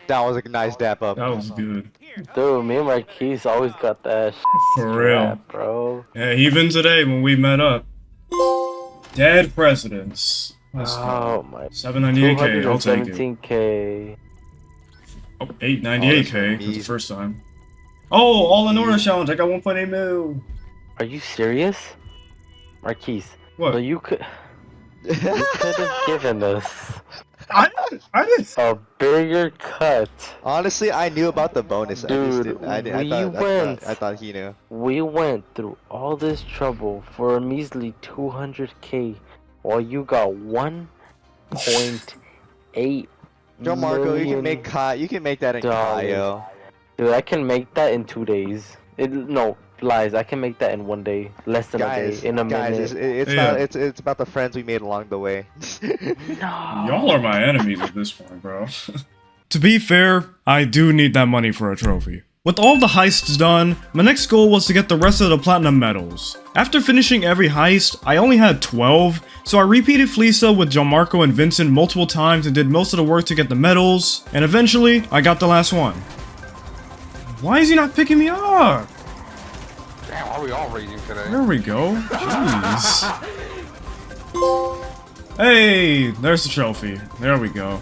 That was a nice dap up. That was good. Dude, me and Marquise always got that For real. strap, bro. Yeah, even today when we met up. Dead presidents. Let's go. Oh my. 798k, I'll take it. 217k. Oh, 898k for the first time. Oh, all in order challenge, I got 1.8 mil. Are you serious? Marquise. What? So you could have given us I didn't. a bigger cut. Honestly, I knew about the bonus. Dude, I thought he knew. We went through all this trouble for a measly 200k while you got 1.8 Joe Marco, you can million make that in Kaio. Dude, I can make that in 2 days. No, lies. I can make that in 1 day. Less than a day. In a minute. It's about the friends we made along the way. Y'all are my enemies at this point, bro. To be fair, I do need that money for a trophy. With all the heists done, my next goal was to get the rest of the platinum medals. After finishing every heist, I only had 12, so I repeated Fleesa with Jamarco and Vincent multiple times and did most of the work to get the medals, and eventually, I got the last one. Why is he not picking me up? Damn, why are we all raging today? There we go. Jeez. Hey, there's the trophy. There we go.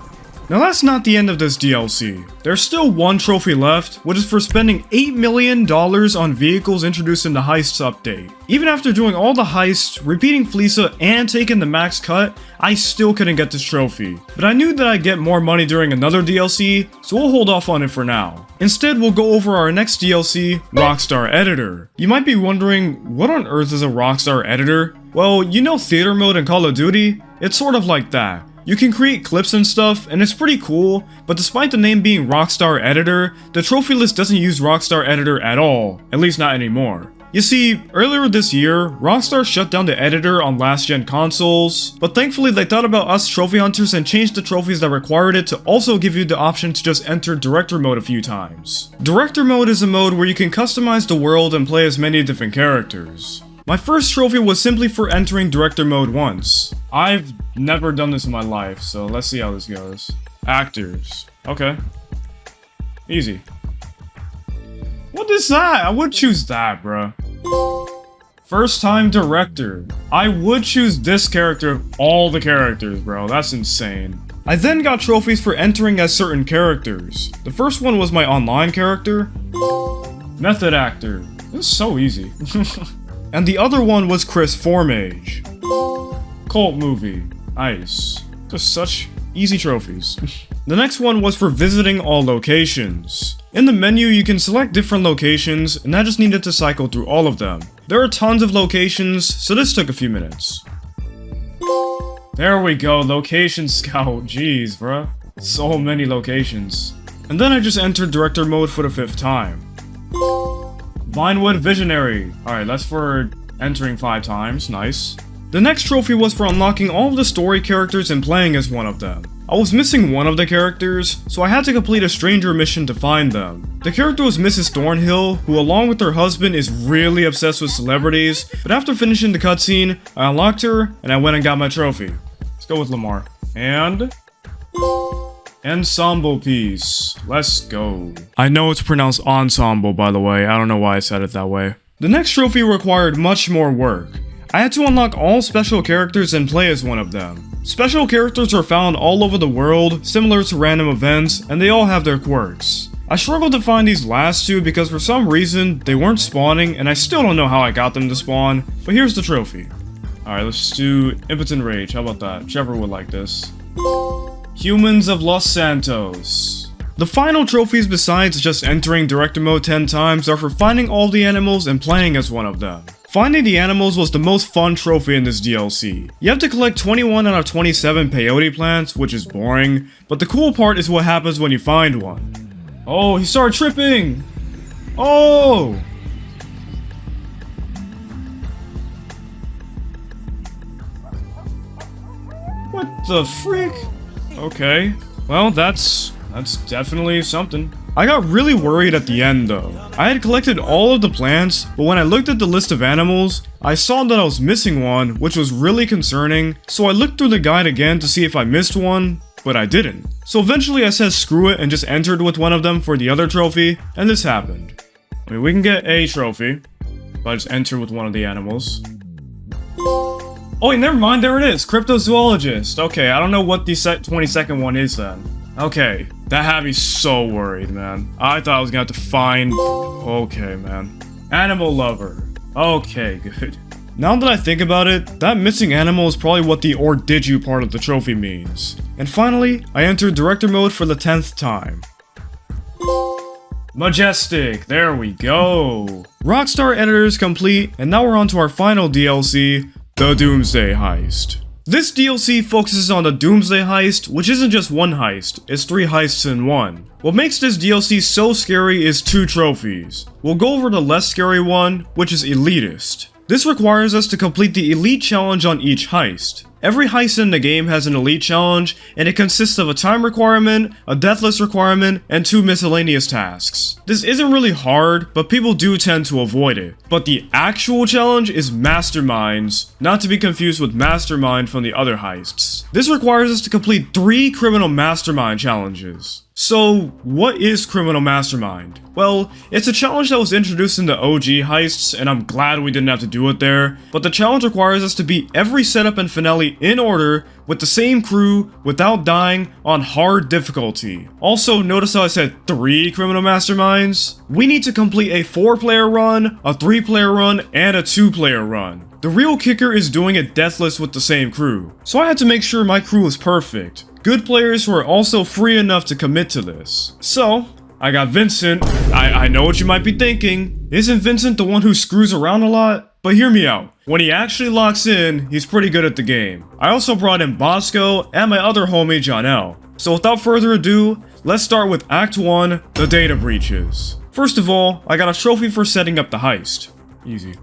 Now that's not the end of this DLC. There's still one trophy left, which is for spending $8 million on vehicles introduced in the Heists update. Even after doing all the heists, repeating Fleesa, and taking the max cut, I still couldn't get this trophy. But I knew that I'd get more money during another DLC, so we'll hold off on it for now. Instead, we'll go over our next DLC, Rockstar Editor. You might be wondering, what on earth is a Rockstar Editor? Well, you know theater mode in Call of Duty? It's sort of like that. You can create clips and stuff, and it's pretty cool, but despite the name being Rockstar Editor, the trophy list doesn't use Rockstar Editor at all, at least not anymore. You see, earlier this year, Rockstar shut down the editor on last-gen consoles, but thankfully they thought about us trophy hunters and changed the trophies that required it to also give you the option to just enter Director Mode a few times. Director Mode is a mode where you can customize the world and play as many different characters. My first trophy was simply for entering Director Mode once. I've never done this in my life, so let's see how this goes. Actors. Okay. Easy. What is that? I would choose that, bruh. First time director. I would choose this character of all the characters, bro. That's insane. I then got trophies for entering as certain characters. The first one was my online character. Method actor. This is so easy. And the other one was Chris Formage. Cult movie. Nice. Just such easy trophies. The next one was for visiting all locations. In the menu, you can select different locations, and I just needed to cycle through all of them. There are tons of locations, so this took a few minutes. There we go, location scout. Jeez, bruh. So many locations. And then I just entered director mode for the 5th time. Vinewood Visionary. Alright, that's for entering 5 times. Nice. The next trophy was for unlocking all of the story characters and playing as one of them. I was missing one of the characters, so I had to complete a stranger mission to find them. The character was Mrs. Thornhill, who along with her husband is really obsessed with celebrities, but after finishing the cutscene, I unlocked her, and I went and got my trophy. Let's go with Lamar. And... ensemble piece. Let's go. I know it's pronounced ensemble, by the way. I don't know why I said it that way. The next trophy required much more work. I had to unlock all special characters and play as one of them. Special characters are found all over the world, similar to random events, and they all have their quirks. I struggled to find these last two because for some reason, they weren't spawning, and I still don't know how I got them to spawn, but here's the trophy. Alright, let's do Impotent Rage. How about that? Trevor would like this. Humans of Los Santos. The final trophies besides just entering director mode 10 times are for finding all the animals and playing as one of them. Finding the animals was the most fun trophy in this DLC. You have to collect 21 out of 27 peyote plants, which is boring, but the cool part is what happens when you find one. Oh, he started tripping! Oh! What the freak? Okay, well that's definitely something. I got really worried at the end though. I had collected all of the plants, but when I looked at the list of animals, I saw that I was missing one, which was really concerning, so I looked through the guide again to see if I missed one, but I didn't. So eventually I said screw it and just entered with one of them for the other trophy, and this happened. I mean, we can get a trophy, but I just enter with one of the animals. Oh wait, never mind, there it is, Cryptozoologist. Okay, I don't know what the 22nd one is then. Okay, that had me so worried, man. I thought I was gonna have to find... Okay, man. Animal Lover. Okay, good. Now that I think about it, that missing animal is probably what the "or did you" part of the trophy means. And finally, I entered director mode for the 10th time. Majestic, there we go. Rockstar Editor is complete, and now we're on to our final DLC, the Doomsday Heist. This DLC focuses on the Doomsday Heist, which isn't just one heist, it's 3 heists in one. What makes this DLC so scary is 2 trophies. We'll go over the less scary one, which is Elitist. This requires us to complete the Elite Challenge on each heist. Every heist in the game has an Elite Challenge, and it consists of a time requirement, a deathless requirement, and 2 miscellaneous tasks. This isn't really hard, but people do tend to avoid it. But the actual challenge is Masterminds, not to be confused with Mastermind from the other heists. This requires us to complete 3 Criminal Mastermind challenges. So, what is Criminal Mastermind? Well, it's a challenge that was introduced in the OG heists, and I'm glad we didn't have to do it there, but the challenge requires us to beat every setup and finale in order, with the same crew, without dying, on hard difficulty. Also, notice how I said 3 Criminal Masterminds? We need to complete a 4-player run, a 3-player run, and a 2-player run. The real kicker is doing it deathless with the same crew. So I had to make sure my crew was perfect. Good players who are also free enough to commit to this. So, I got Vincent. I know what you might be thinking. Isn't Vincent the one who screws around a lot? But hear me out. When he actually locks in, he's pretty good at the game. I also brought in Bosco and my other homie Jonelle. So without further ado, let's start with Act 1, the data breaches. First of all, I got a trophy for setting up the heist. Easy.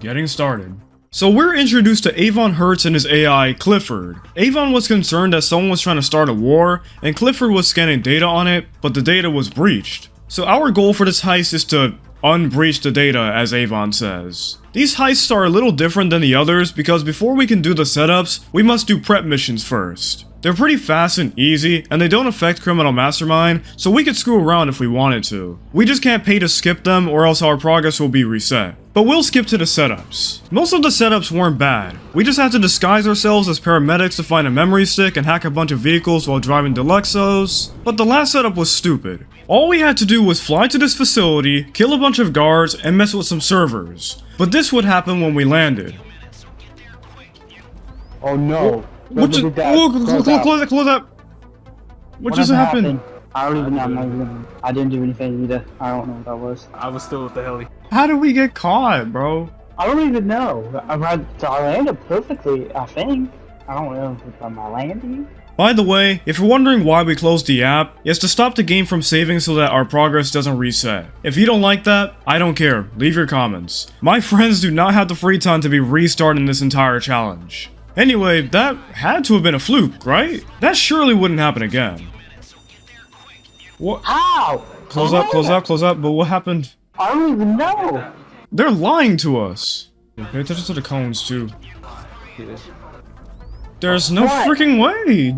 Getting started. So we're introduced to Avon Hertz and his AI, Clifford. Avon was concerned that someone was trying to start a war, and Clifford was scanning data on it, but the data was breached. So our goal for this heist is to unbreach the data, as Avon says. These heists are a little different than the others because before we can do the setups, we must do prep missions first. They're pretty fast and easy, and they don't affect Criminal Mastermind, so we could screw around if we wanted to. We just can't pay to skip them or else our progress will be reset. But we'll skip to the setups. Most of the setups weren't bad. We just had to disguise ourselves as paramedics to find a memory stick and hack a bunch of vehicles while driving Deluxos. But the last setup was stupid. All we had to do was fly to this facility, kill a bunch of guards, and mess with some servers. But this would happen when we landed. Oh no. What just- close that. What just happened? I don't even know. I didn't do anything either. I don't know what that was. I was still with the heli. How did we get caught, bro? I don't even know. I landed perfectly, I think. I don't know if I'm landing. By the way, if you're wondering why we closed the app, it's to stop the game from saving so that our progress doesn't reset. If you don't like that, I don't care. Leave your comments. My friends do not have the free time to be restarting this entire challenge. Anyway, that had to have been a fluke, right? That surely wouldn't happen again. What? Ow! Close up, but what happened? I don't even know. They're lying to us. Pay attention to the cones, too. There's no freaking way!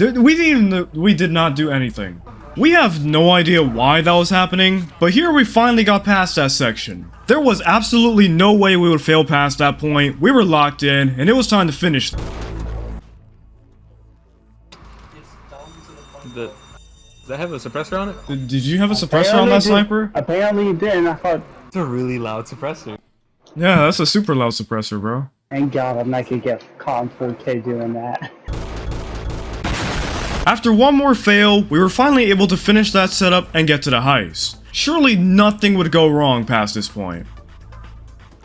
We did not do anything. We have no idea why that was happening, but here we finally got past that section. There was absolutely no way we would fail past that point. We were locked in, and it was time to finish. Does that have a suppressor on it? Did you have a suppressor on that sniper? Apparently you did, and I thought... It's a really loud suppressor. Yeah, that's a super loud suppressor, bro. Thank God I'm not gonna get caught in 4K doing that. After one more fail, we were finally able to finish that setup and get to the heist. Surely nothing would go wrong past this point.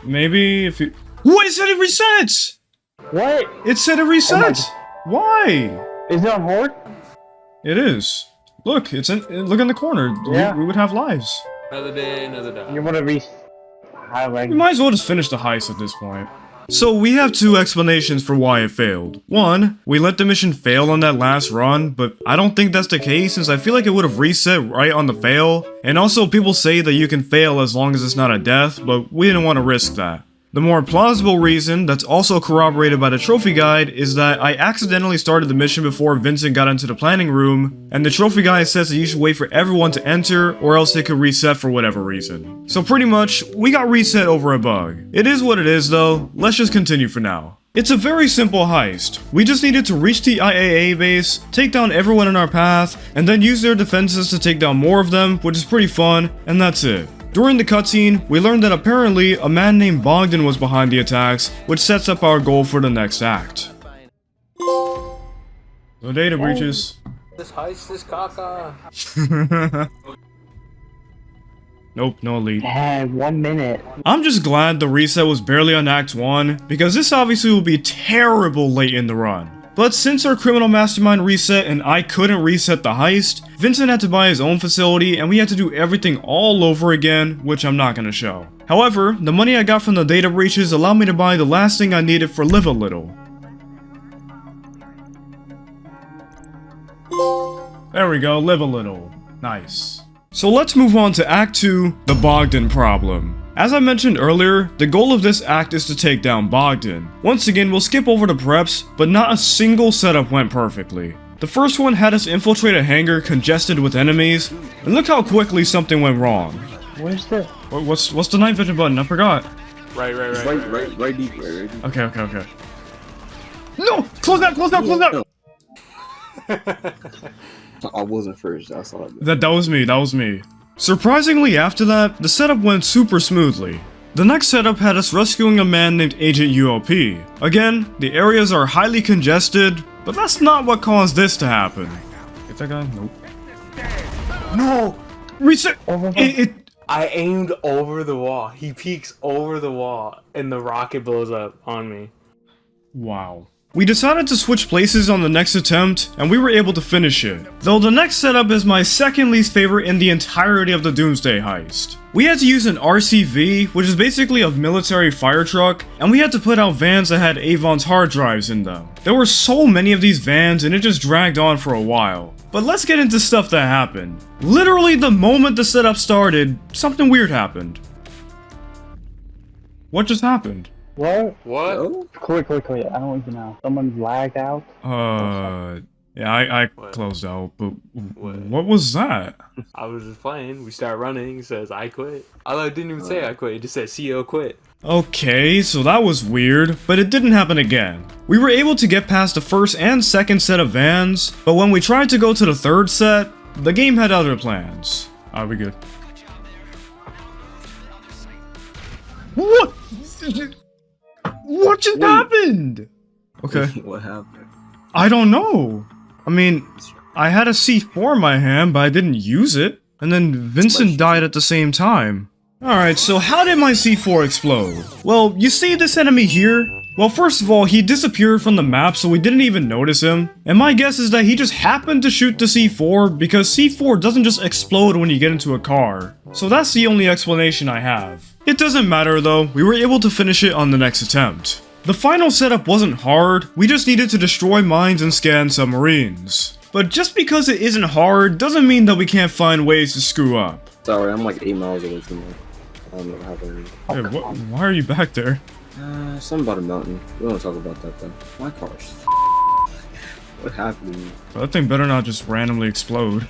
Maybe if you... What? It said it resets! What? It said it resets! Why? Is that hard? It is. Look, look in the corner. Yeah. We would have lives. Another day, another die. You wanna We might as well just finish the heist at this point. So we have two explanations for why it failed. One, we let the mission fail on that last run, but I don't think that's the case since I feel like it would have reset right on the fail. And also people say that you can fail as long as it's not a death, but we didn't want to risk that. The more plausible reason, that's also corroborated by the trophy guide, is that I accidentally started the mission before Vincent got into the planning room, and the trophy guide says that you should wait for everyone to enter, or else it could reset for whatever reason. So pretty much, we got reset over a bug. It is what it is though, let's just continue for now. It's a very simple heist. We just needed to reach the IAA base, take down everyone in our path, and then use their defenses to take down more of them, which is pretty fun, and that's it. During the cutscene, we learned that apparently a man named Bogdan was behind the attacks, which sets up our goal for the next act. No data breaches. This heist is caca. Nope, no elite. 1 minute. I'm just glad the reset was barely on Act 1, because this obviously will be terrible late in the run. But since our criminal mastermind reset and I couldn't reset the heist, Vincent had to buy his own facility and we had to do everything all over again, which I'm not gonna show. However, the money I got from the data breaches allowed me to buy the last thing I needed for Live a Little. There we go, Live a Little. Nice. So let's move on to Act 2, the Bogdan problem. As I mentioned earlier, the goal of this act is to take down Bogdan. Once again, we'll skip over the preps, but not a single setup went perfectly. The first one had us infiltrate a hangar congested with enemies, and look how quickly something went wrong. Where's the... What's the night vision button? I forgot. Right deep. Okay. No! Close that! I wasn't first, that's all. That was me. Surprisingly after that, the setup went super smoothly. The next setup had us rescuing a man named Agent ULP. Again, the areas are highly congested, but that's not what caused this to happen. Get that guy? Nope. No! Reset! I aimed over the wall. He peeks over the wall, and the rocket blows up on me. Wow. We decided to switch places on the next attempt, and we were able to finish it. Though the next setup is my second least favorite in the entirety of the Doomsday Heist. We had to use an RCV, which is basically a military fire truck, and we had to put out vans that had Avon's hard drives in them. There were so many of these vans and it just dragged on for a while. But let's get into stuff that happened. Literally the moment the setup started, something weird happened. What just happened? What? What? Quick. I don't even know. Someone lagged out. Yeah, I closed out, but what was that? I was just playing. We start running. It says I quit. I didn't even say I quit. It just said CEO quit. Okay, so that was weird, but it didn't happen again. We were able to get past the first and second set of vans, but when we tried to go to the third set, the game had other plans. Are we good? What? What just happened? Okay. What happened? I don't know. I mean, I had a C4 in my hand, but I didn't use it. And then Vincent died at the same time. Alright, so how did my C4 explode? Well, you see this enemy here? Well, first of all, he disappeared from the map, so we didn't even notice him. And my guess is that he just happened to shoot the C4, because C4 doesn't just explode when you get into a car. So that's the only explanation I have. It doesn't matter though, we were able to finish it on the next attempt. The final setup wasn't hard, we just needed to destroy mines and scan submarines. But just because it isn't hard, doesn't mean that we can't find ways to screw up. Sorry, I'm like 8 miles away from there. I don't know what happened. Hey, why are you back there? Something about a mountain. We don't talk about that though. My car's What happened? That thing better not just randomly explode.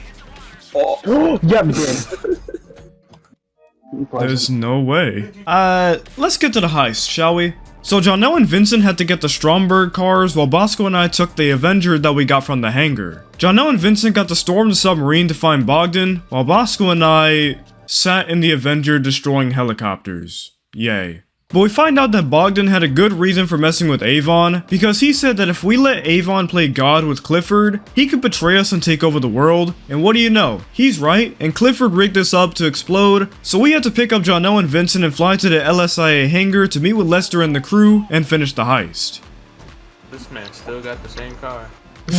Oh! Yeah, we did. There's no way. Let's get to the heist, shall we? So Jonelle and Vincent had to get the Stromberg cars, while Bosco and I took the Avenger that we got from the hangar. Jonelle and Vincent got to storm the submarine to find Bogdan, while Bosco and I sat in the Avenger destroying helicopters. Yay. But we find out that Bogdan had a good reason for messing with Avon, because he said that if we let Avon play God with Clifford, he could betray us and take over the world, and what do you know, he's right, and Clifford rigged this up to explode, so we had to pick up Jonelle and Vincent and fly to the LSIA hangar to meet with Lester and the crew, and finish the heist. This man still got the same car.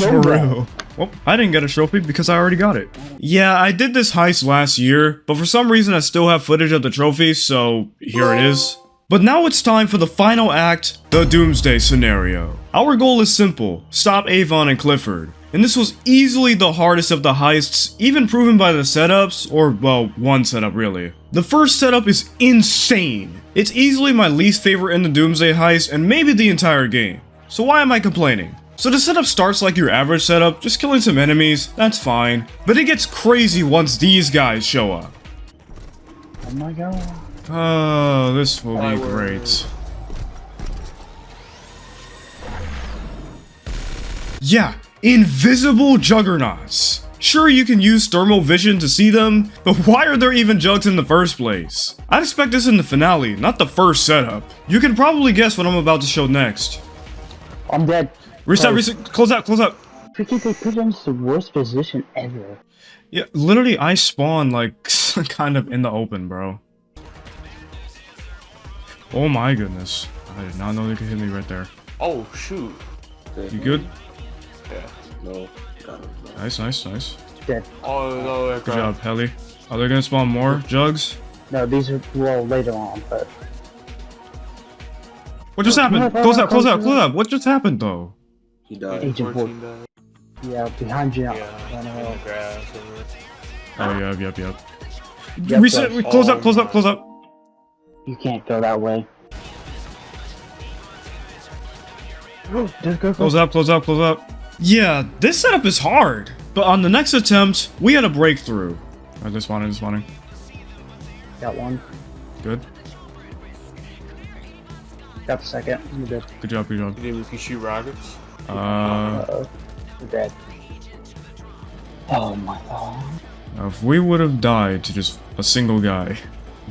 For real. Well, I didn't get a trophy because I already got it. Yeah, I did this heist last year, but for some reason I still have footage of the trophy, so here it is. But now it's time for the final act, the Doomsday scenario. Our goal is simple, stop Avon and Clifford. And this was easily the hardest of the heists, even proven by the setups, or well, one setup really. The first setup is insane. It's easily my least favorite in the Doomsday heist and maybe the entire game. So why am I complaining? So the setup starts like your average setup, just killing some enemies, that's fine. But it gets crazy once these guys show up. Oh my god. Oh, this will be great. Yeah, invisible juggernauts. Sure, you can use thermal vision to see them, but why are there even jugs in the first place? I'd expect this in the finale, not the first setup. You can probably guess what I'm about to show next. I'm dead. Reset, reset, close out, close out. Freaking they put him in the worst position ever. Yeah, literally I spawned like kind of in the open, bro. Oh my goodness. I did not know they could hit me right there. Oh shoot. You good? Yeah. No. Nice, nice, nice. Dead. Oh no, Good job, Heli. Are they gonna spawn more jugs? No, these are well later on, but What just happened? Close out, close out, close out. What just happened though? He died. Agent Board. Yeah, behind you. Oh yep. Yep, Reset, close up, close up, close up. You can't go that way. Just go. Close up, close up, close up. Yeah, this setup is hard. But on the next attempt, we had a breakthrough. Alright, they're spawning. Got one. Good. Got the second. You're good. Good job, good job. You can shoot rockets. You're dead. Oh my god. Now, if we would have died to just a single guy.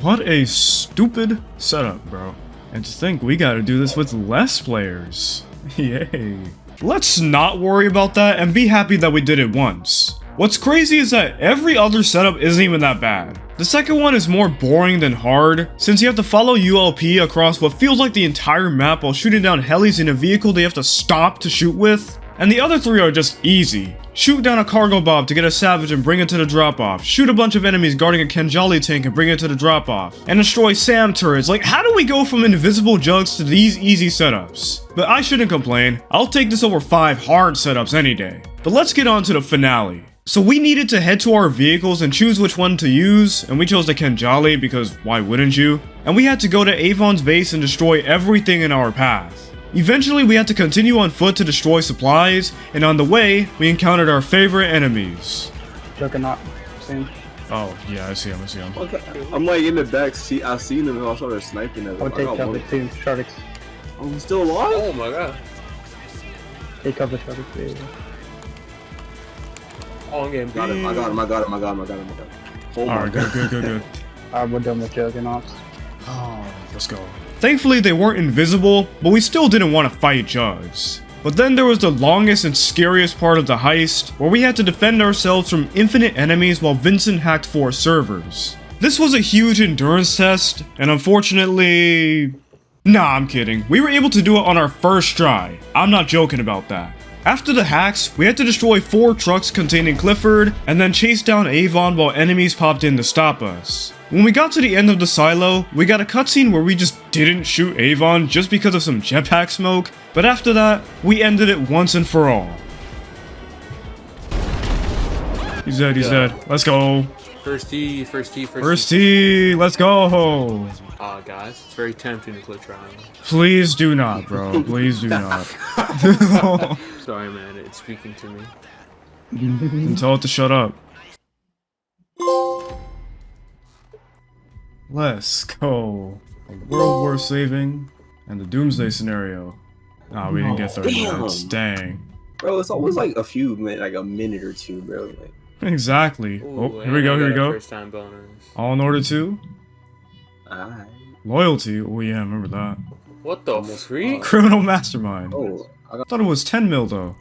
What a stupid setup, bro. And to think we gotta do this with less players. Yay. Let's not worry about that and be happy that we did it once. What's crazy is that every other setup isn't even that bad. The second one is more boring than hard, since you have to follow ULP across what feels like the entire map while shooting down helis in a vehicle they have to stop to shoot with. And the other three are just easy. Shoot down a cargo bob to get a salvage and bring it to the drop-off. Shoot a bunch of enemies guarding a Kenjali tank and bring it to the drop-off. And destroy SAM turrets. Like, how do we go from invisible jugs to these easy setups? But I shouldn't complain. I'll take this over 5 hard setups any day. But let's get on to the finale. So we needed to head to our vehicles and choose which one to use, and we chose the Kenjali because why wouldn't you? And we had to go to Avon's base and destroy everything in our path. Eventually we had to continue on foot to destroy supplies, and on the way, we encountered our favorite enemies. Juggernaut. Same. Oh, yeah, I see him. Okay. I'm like in the back, I seen them and I started sniping at them. I would take cover too. Shardyx. Oh, he's still alive? Oh my god. Take cover Shardyx. Yeah. Oh, I'm getting I got him. Oh Alright, good. Alright, we're done with Juggernauts. Oh, let's go. Thankfully they weren't invisible, but we still didn't want to fight Jugs. But then there was the longest and scariest part of the heist, where we had to defend ourselves from infinite enemies while Vincent hacked 4 servers. This was a huge endurance test, and unfortunately... Nah, I'm kidding. We were able to do it on our first try. I'm not joking about that. After the hacks, we had to destroy 4 trucks containing Clifford, and then chase down Avon while enemies popped in to stop us. When we got to the end of the silo, we got a cutscene where we just didn't shoot Avon just because of some jetpack smoke, but after that, we ended it once and for all. He's dead. Let's go. First tee, let's go. Guys, it's very tempting to glitch around. Please do not, bro. Please do not. Sorry, man, it's speaking to me. And tell it to shut up. Let's go. A world war saving and the Doomsday scenario. Nah, we didn't get 30 minutes. Dang. Bro, it's always like a minute or two, bro. Like... Exactly. Ooh, oh, here we go. First time bonus. All in order to? Alright. Loyalty. Oh yeah, remember that. What the freak? Criminal Mastermind. Oh, I thought it was 10 mil though.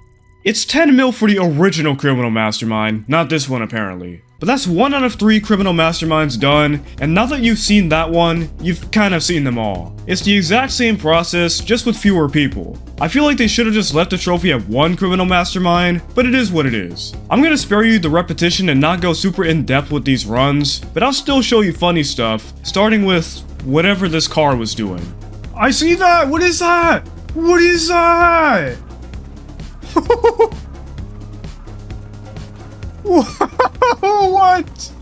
It's 10 mil for the original Criminal Mastermind, not this one apparently. But that's 1 out of 3 Criminal Masterminds done, and now that you've seen that one, you've kind of seen them all. It's the exact same process, just with fewer people. I feel like they should have just left the trophy at 1 Criminal Mastermind, but it is what it is. I'm gonna spare you the repetition and not go super in-depth with these runs, but I'll still show you funny stuff, starting with whatever this car was doing. I see that! What is that? What is that? What?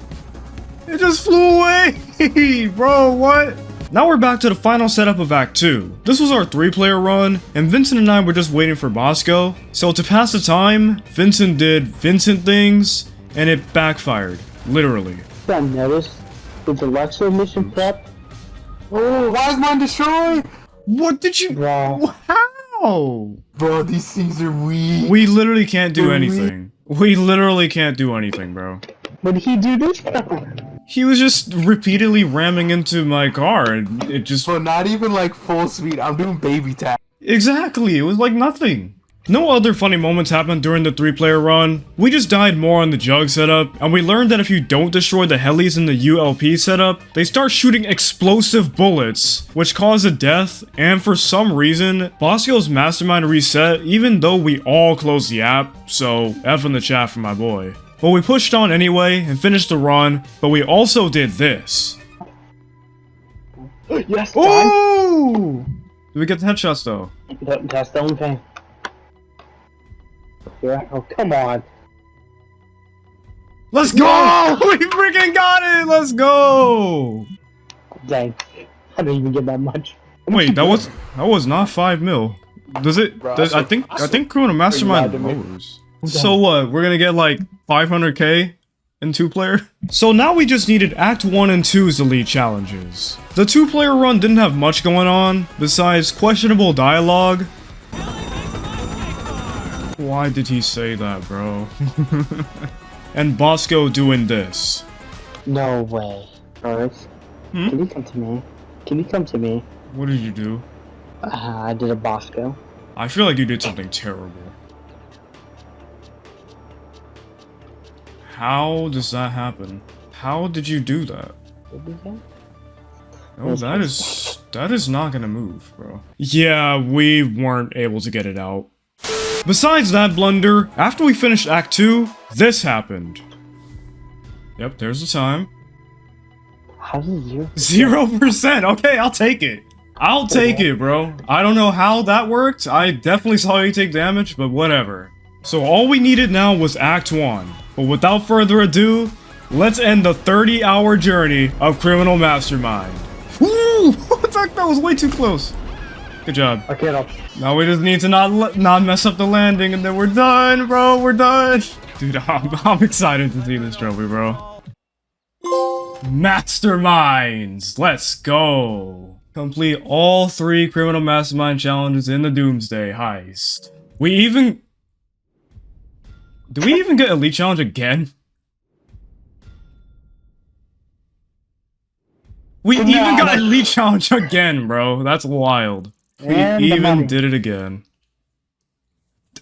It just flew away! Bro, what? Now we're back to the final setup of Act 2. This was our 3-player run, and Vincent and I were just waiting for Bosco. So to pass the time, Vincent did Vincent things, and it backfired. Literally. I noticed with the Alexa mission prep. Oh, why is mine destroyed? What did you... Bro. How? Bro, these things are weak. We literally can't do anything. We literally can't do anything, bro. What did he do this time? He was just repeatedly ramming into my car, and it just... Bro, not even like full speed. I'm doing baby tap. Exactly, it was like nothing. No other funny moments happened during the 3-player run. We just died more on the Jug setup, and we learned that if you don't destroy the helis in the ULP setup, they start shooting explosive bullets, which cause a death, and for some reason, Bosco's mastermind reset even though we all closed the app, so F in the chat for my boy. But we pushed on anyway and finished the run, but we also did this. Yes, Oh! Did we get the headshots though? That's the only thing. Yeah. Oh, come on. Let's go! We freaking got it! Let's go! Dang. I didn't even get that much. Wait, that was not 5 mil. Does it? I think Criminal Mastermind lowers. So what? We're gonna get like 500k in 2-player? So now we just needed Act 1 and 2's elite challenges. The 2-player run didn't have much going on, besides questionable dialogue. Why did he say that, bro? And Bosco doing this. No way. Alright. Can you come to me? Can you come to me? What did you do? I did a Bosco. I feel like you did something terrible. How does that happen? How did you do that? Oh, that is not gonna move, bro. Yeah, we weren't able to get it out. Besides that blunder, after we finished Act 2, this happened. Yep, there's the time. How did you? 0%! Okay, I'll take it. I'll take it, bro. I don't know how that worked. I definitely saw you take damage, but whatever. So all we needed now was Act 1. But without further ado, let's end the 30-hour journey of Criminal Mastermind. Woo! That was way too close. Good job. Okay, Now we just need to not mess up the landing, and then we're done, bro. We're done. Dude, I'm excited to see this trophy, bro. Masterminds, let's go. Complete all 3 Criminal Mastermind challenges in the Doomsday Heist. Do we even get Elite Challenge again? We even got Elite Challenge again, bro. That's wild. We even did it again.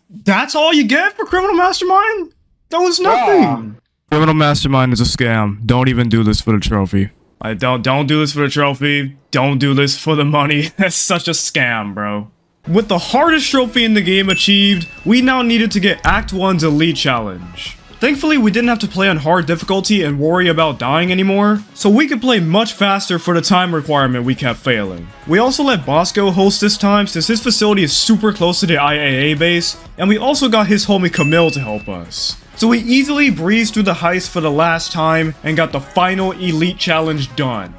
That's all you get for Criminal Mastermind? That was nothing. Criminal Mastermind is a scam. Don't even do this for the trophy. Don't do this for the trophy. Don't do this for the money. That's such a scam, bro. With the hardest trophy in the game achieved, we now needed to get Act 1's Elite Challenge. Thankfully, we didn't have to play on hard difficulty and worry about dying anymore, so we could play much faster for the time requirement we kept failing. We also let Bosco host this time since his facility is super close to the IAA base, and we also got his homie Camille to help us. So we easily breezed through the heist for the last time and got the final Elite Challenge done.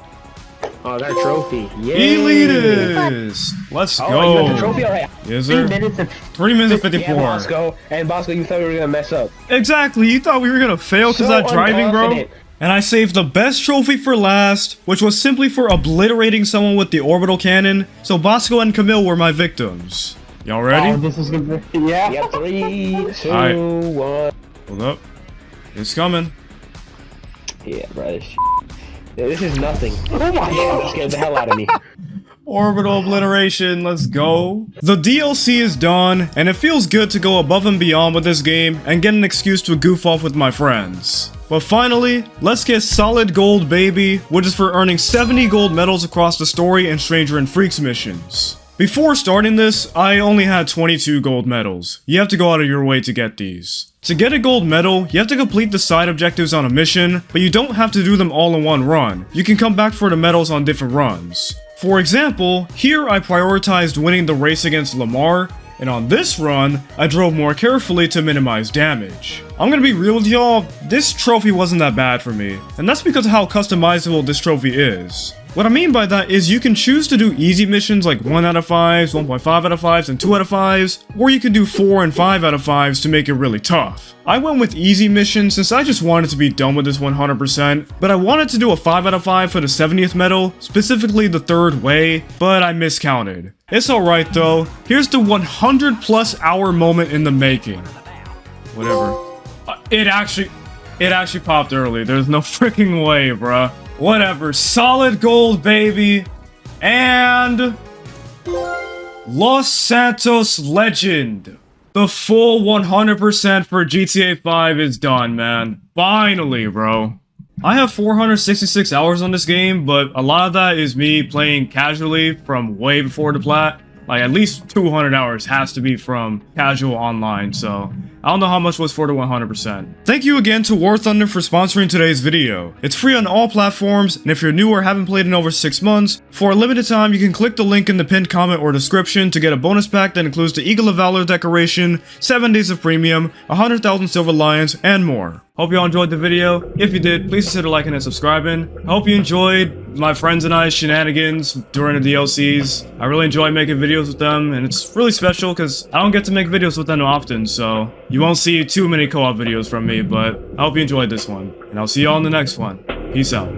Oh, that trophy. Yeah. Elitist! Let's go. You got the trophy? All right. Yes, sir. 3 minutes and 54. Yeah, Bosco, you thought we were gonna mess up. Exactly, you thought we were gonna fail because that driving, bro? And I saved the best trophy for last, which was simply for obliterating someone with the orbital cannon, so Bosco and Camille were my victims. Y'all ready? Oh, this is gonna be... Yeah. Yep, 3, 2, 1. Hold up. It's coming. Yeah, bro. Yeah, this is nothing. Oh my god, that scared the hell out of me. Orbital obliteration, let's go. The DLC is done, and it feels good to go above and beyond with this game and get an excuse to goof off with my friends. But finally, let's get solid gold, baby, which is for earning 70 gold medals across the story and Stranger and Freaks missions. Before starting this, I only had 22 gold medals. You have to go out of your way to get these. To get a gold medal, you have to complete the side objectives on a mission, but you don't have to do them all in one run. You can come back for the medals on different runs. For example, here I prioritized winning the race against Lamar, and on this run, I drove more carefully to minimize damage. I'm gonna be real with y'all, this trophy wasn't that bad for me, and that's because of how customizable this trophy is. What I mean by that is you can choose to do easy missions like 1 out of 5s, 1.5 out of 5s, and 2 out of 5s, or you can do 4 and 5 out of 5s to make it really tough. I went with easy missions since I just wanted to be done with this 100%, but I wanted to do a 5 out of 5 for the 70th medal, specifically the 3rd way, but I miscounted. It's alright though, here's the 100+ hour moment in the making. Whatever. It actually popped early, there's no freaking way, bruh. Whatever, solid gold, baby. And Los Santos Legend. The full 100% for GTA 5 is done, man. Finally, bro. I have 466 hours on this game, but a lot of that is me playing casually from way before the plat. Like, at least 200 hours has to be from casual online, so I don't know how much was for the 100%. Thank you again to War Thunder for sponsoring today's video. It's free on all platforms, and if you're new or haven't played in over 6 months, for a limited time you can click the link in the pinned comment or description to get a bonus pack that includes the Eagle of Valor decoration, 7 days of premium, 100,000 silver lions, and more. Hope you all enjoyed the video. If you did, please consider liking and subscribing. I hope you enjoyed my friends and I's shenanigans during the DLCs. I really enjoy making videos with them, and it's really special because I don't get to make videos with them often, so you won't see too many co-op videos from me, but I hope you enjoyed this one, and I'll see you all in the next one. Peace out.